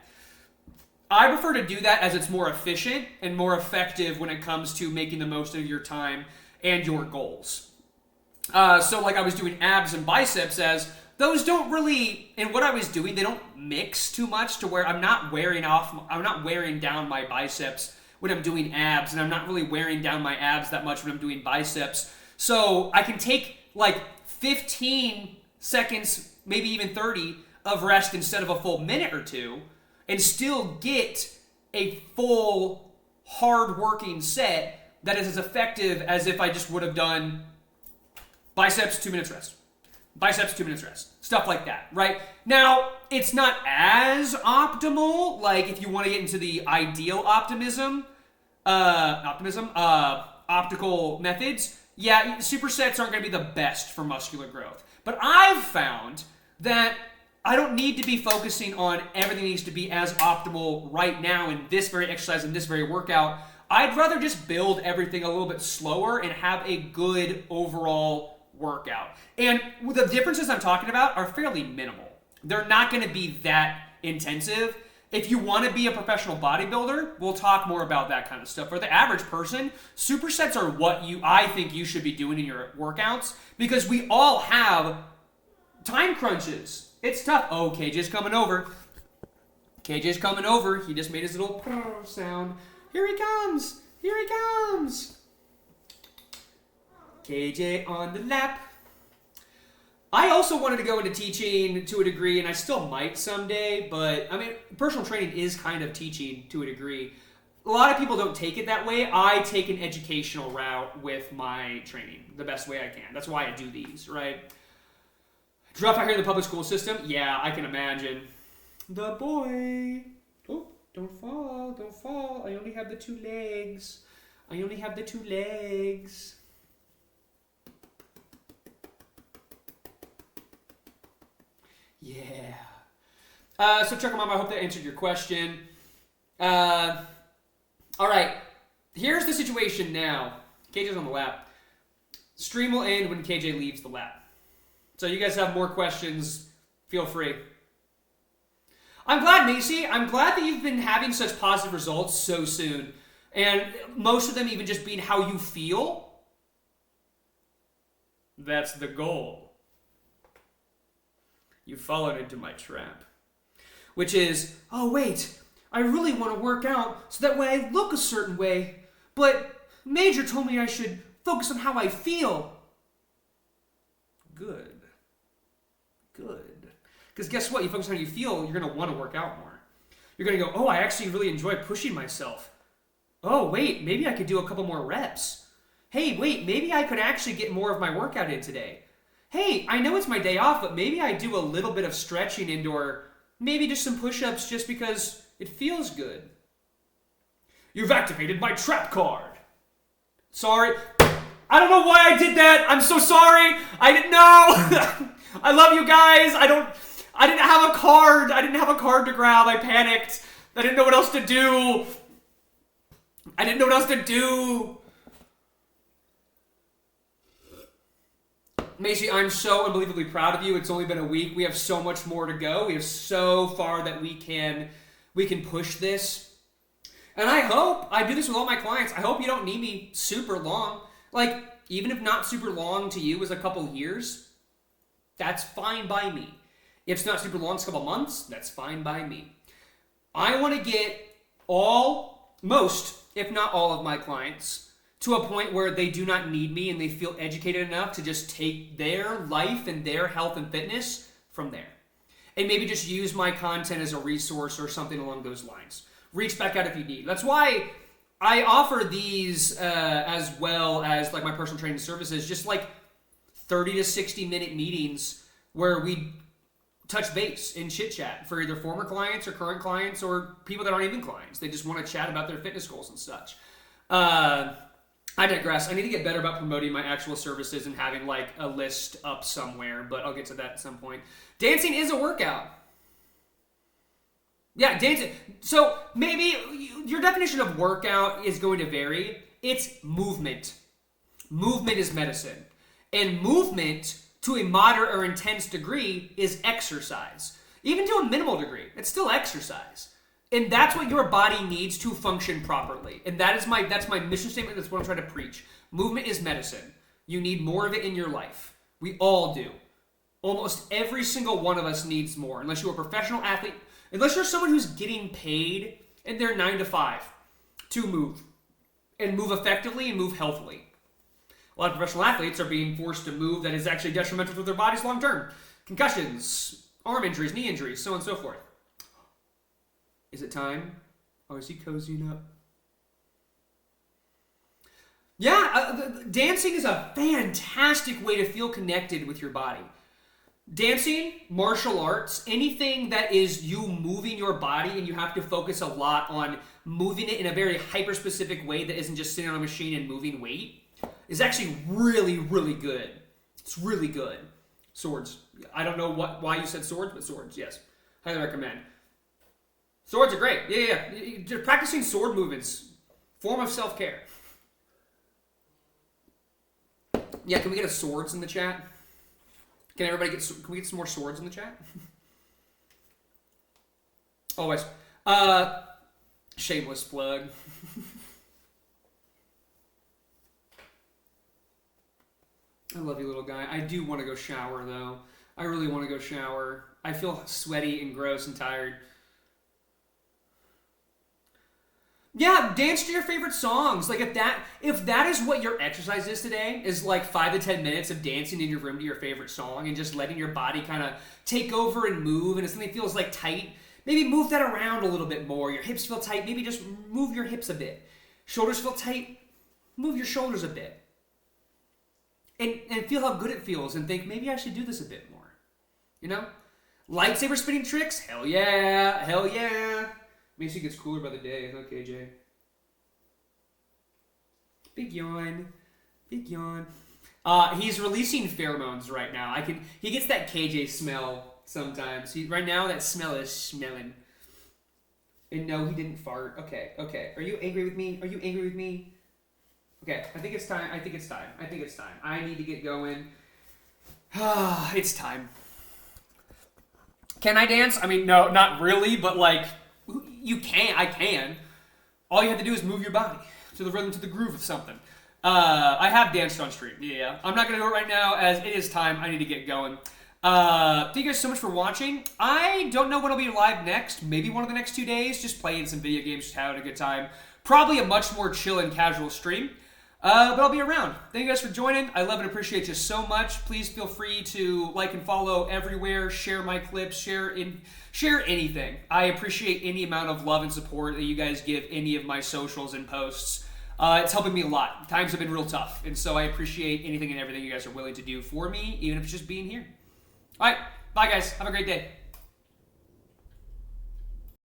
I prefer to do that as it's more efficient and more effective when it comes to making the most of your time and your goals. So like I was doing abs and biceps as those don't really, and what I was doing, they don't mix too much to where I'm not wearing down my biceps when I'm doing abs, and I'm not really wearing down my abs that much when I'm doing biceps. So I can take like 15 seconds, maybe even 30 of rest instead of a full minute or 2, and still get a full hard working set that is as effective as if I just would have done biceps, 2 minutes rest. Biceps, 2 minutes rest. Stuff like that, right? Now, it's not as optimal, like if you want to get into the ideal optical methods. Yeah, supersets aren't going to be the best for muscular growth. But I've found that I don't need to be focusing on everything needs to be as optimal right now in this very exercise, in this very workout. I'd rather just build everything a little bit slower and have a good overall workout. And the differences I'm talking about are fairly minimal. They're not going to be that intensive. If you want to be a professional bodybuilder, we'll talk more about that kind of stuff. For the average person, supersets are what I think you should be doing in your workouts because we all have time crunches. It's tough. Oh, KJ's coming over. KJ's coming over. He just made his little sound. Here he comes. Here he comes. KJ on the lap. I also wanted to go into teaching to a degree, and I still might someday, but I mean, personal training is kind of teaching to a degree. A lot of people don't take it that way. I take an educational route with my training the best way I can. That's why I do these, right? Drop out here in the public school system? Yeah, I can imagine. The boy. Oh, don't fall, don't fall. I only have the 2 legs. I only have the 2 legs. Yeah. So Chuck Mom, I hope that answered your question. All right. Here's the situation now. KJ's on the lap. Stream will end when KJ leaves the lap. So you guys have more questions, feel free. I'm glad, Macy. I'm glad that you've been having such positive results so soon. And most of them even just being how you feel. That's the goal. You followed into my trap. Which is, oh wait, I really want to work out so that way I look a certain way. But Major told me I should focus on how I feel. Good. Because guess what? You focus on how you feel, you're going to want to work out more. You're going to go, oh, I actually really enjoy pushing myself. Oh, wait, maybe I could do a couple more reps. Hey, wait, maybe I could actually get more of my workout in today. Hey, I know it's my day off, but maybe I do a little bit of stretching indoor, maybe just some push-ups just because it feels good. You've activated my trap card. Sorry. I don't know why I did that. I'm so sorry. I didn't know. I love you guys. I didn't have a card. I didn't have a card to grab. I panicked. I didn't know what else to do. Macy, I'm so unbelievably proud of you. It's only been a week. We have so much more to go. We have so far that we can push this. And I do this with all my clients. I hope you don't need me super long. Like, even if not super long to you is a couple years, that's fine by me. If it's not super long, it's a couple months, that's fine by me. I want to get most, if not all of my clients to a point where they do not need me and they feel educated enough to just take their life and their health and fitness from there. And maybe just use my content as a resource or something along those lines. Reach back out if you need. That's why I offer these as well as like my personal training services, just like 30 to 60 minute meetings where we touch base and chit chat for either former clients or current clients or people that aren't even clients. They just want to chat about their fitness goals and such. I digress. I need to get better about promoting my actual services and having like a list up somewhere, but I'll get to that at some point. Dancing is a workout. Yeah, dancing. So maybe your definition of workout is going to vary. It's movement. Movement is medicine. And movement, to a moderate or intense degree, is exercise. Even to a minimal degree, it's still exercise. And that's what your body needs to function properly. And that's my mission statement. That's what I'm trying to preach. Movement is medicine. You need more of it in your life. We all do. Almost every single one of us needs more. Unless you're a professional athlete, unless you're someone who's getting paid in their 9 to 5 to move. And move effectively and move healthily. A lot of professional athletes are being forced to move that is actually detrimental to their bodies long term. Concussions, arm injuries, knee injuries, so on and so forth. Is it time? Or is he cozying up? Yeah, dancing is a fantastic way to feel connected with your body. Dancing, martial arts, anything that is you moving your body and you have to focus a lot on moving it in a very hyper-specific way that isn't just sitting on a machine and moving weight, is actually really, really good. It's really good. Swords. I don't know why you said swords, but swords, yes. Highly recommend. Swords are great. Yeah. Practicing sword movements, form of self-care. Yeah, can we get a swords in the chat? Can we get some more swords in the chat? Always. Shameless plug. I love you, little guy. I do want to go shower, though. I really want to go shower. I feel sweaty and gross and tired. Yeah, dance to your favorite songs. Like if that is what your exercise is today, is like 5 to 10 minutes of dancing in your room to your favorite song and just letting your body kind of take over and move, and if something feels like tight, maybe move that around a little bit more. Your hips feel tight, maybe just move your hips a bit. Shoulders feel tight, move your shoulders a bit. And feel how good it feels and think, maybe I should do this a bit more. You know? Lightsaber spinning tricks? Hell yeah. Hell yeah. Macy gets cooler by the day. Okay, Jay. Big yawn. Big yawn. He's releasing pheromones right now. He gets that KJ smell sometimes. Right now, that smell is smelling. And no, he didn't fart. Okay. Are you angry with me? Okay, I think it's time. I need to get going. It's time. Can I dance? I mean, no, not really, but like, you can. I can. All you have to do is move your body to the rhythm, to the groove of something. I have danced on stream. Yeah. I'm not going to do it right now, as it is time. I need to get going. Thank you guys so much for watching. I don't know when I'll be live next. Maybe one of the next 2 days. Just playing some video games, just having a good time. Probably a much more chill and casual stream. But I'll be around. Thank you guys for joining. I love and appreciate you so much. Please feel free to like and follow everywhere. Share my clips. Share anything. I appreciate any amount of love and support that you guys give any of my socials and posts. It's helping me a lot. Times have been real tough, and so I appreciate anything and everything you guys are willing to do for me, even if it's just being here. All right, bye guys. Have a great day.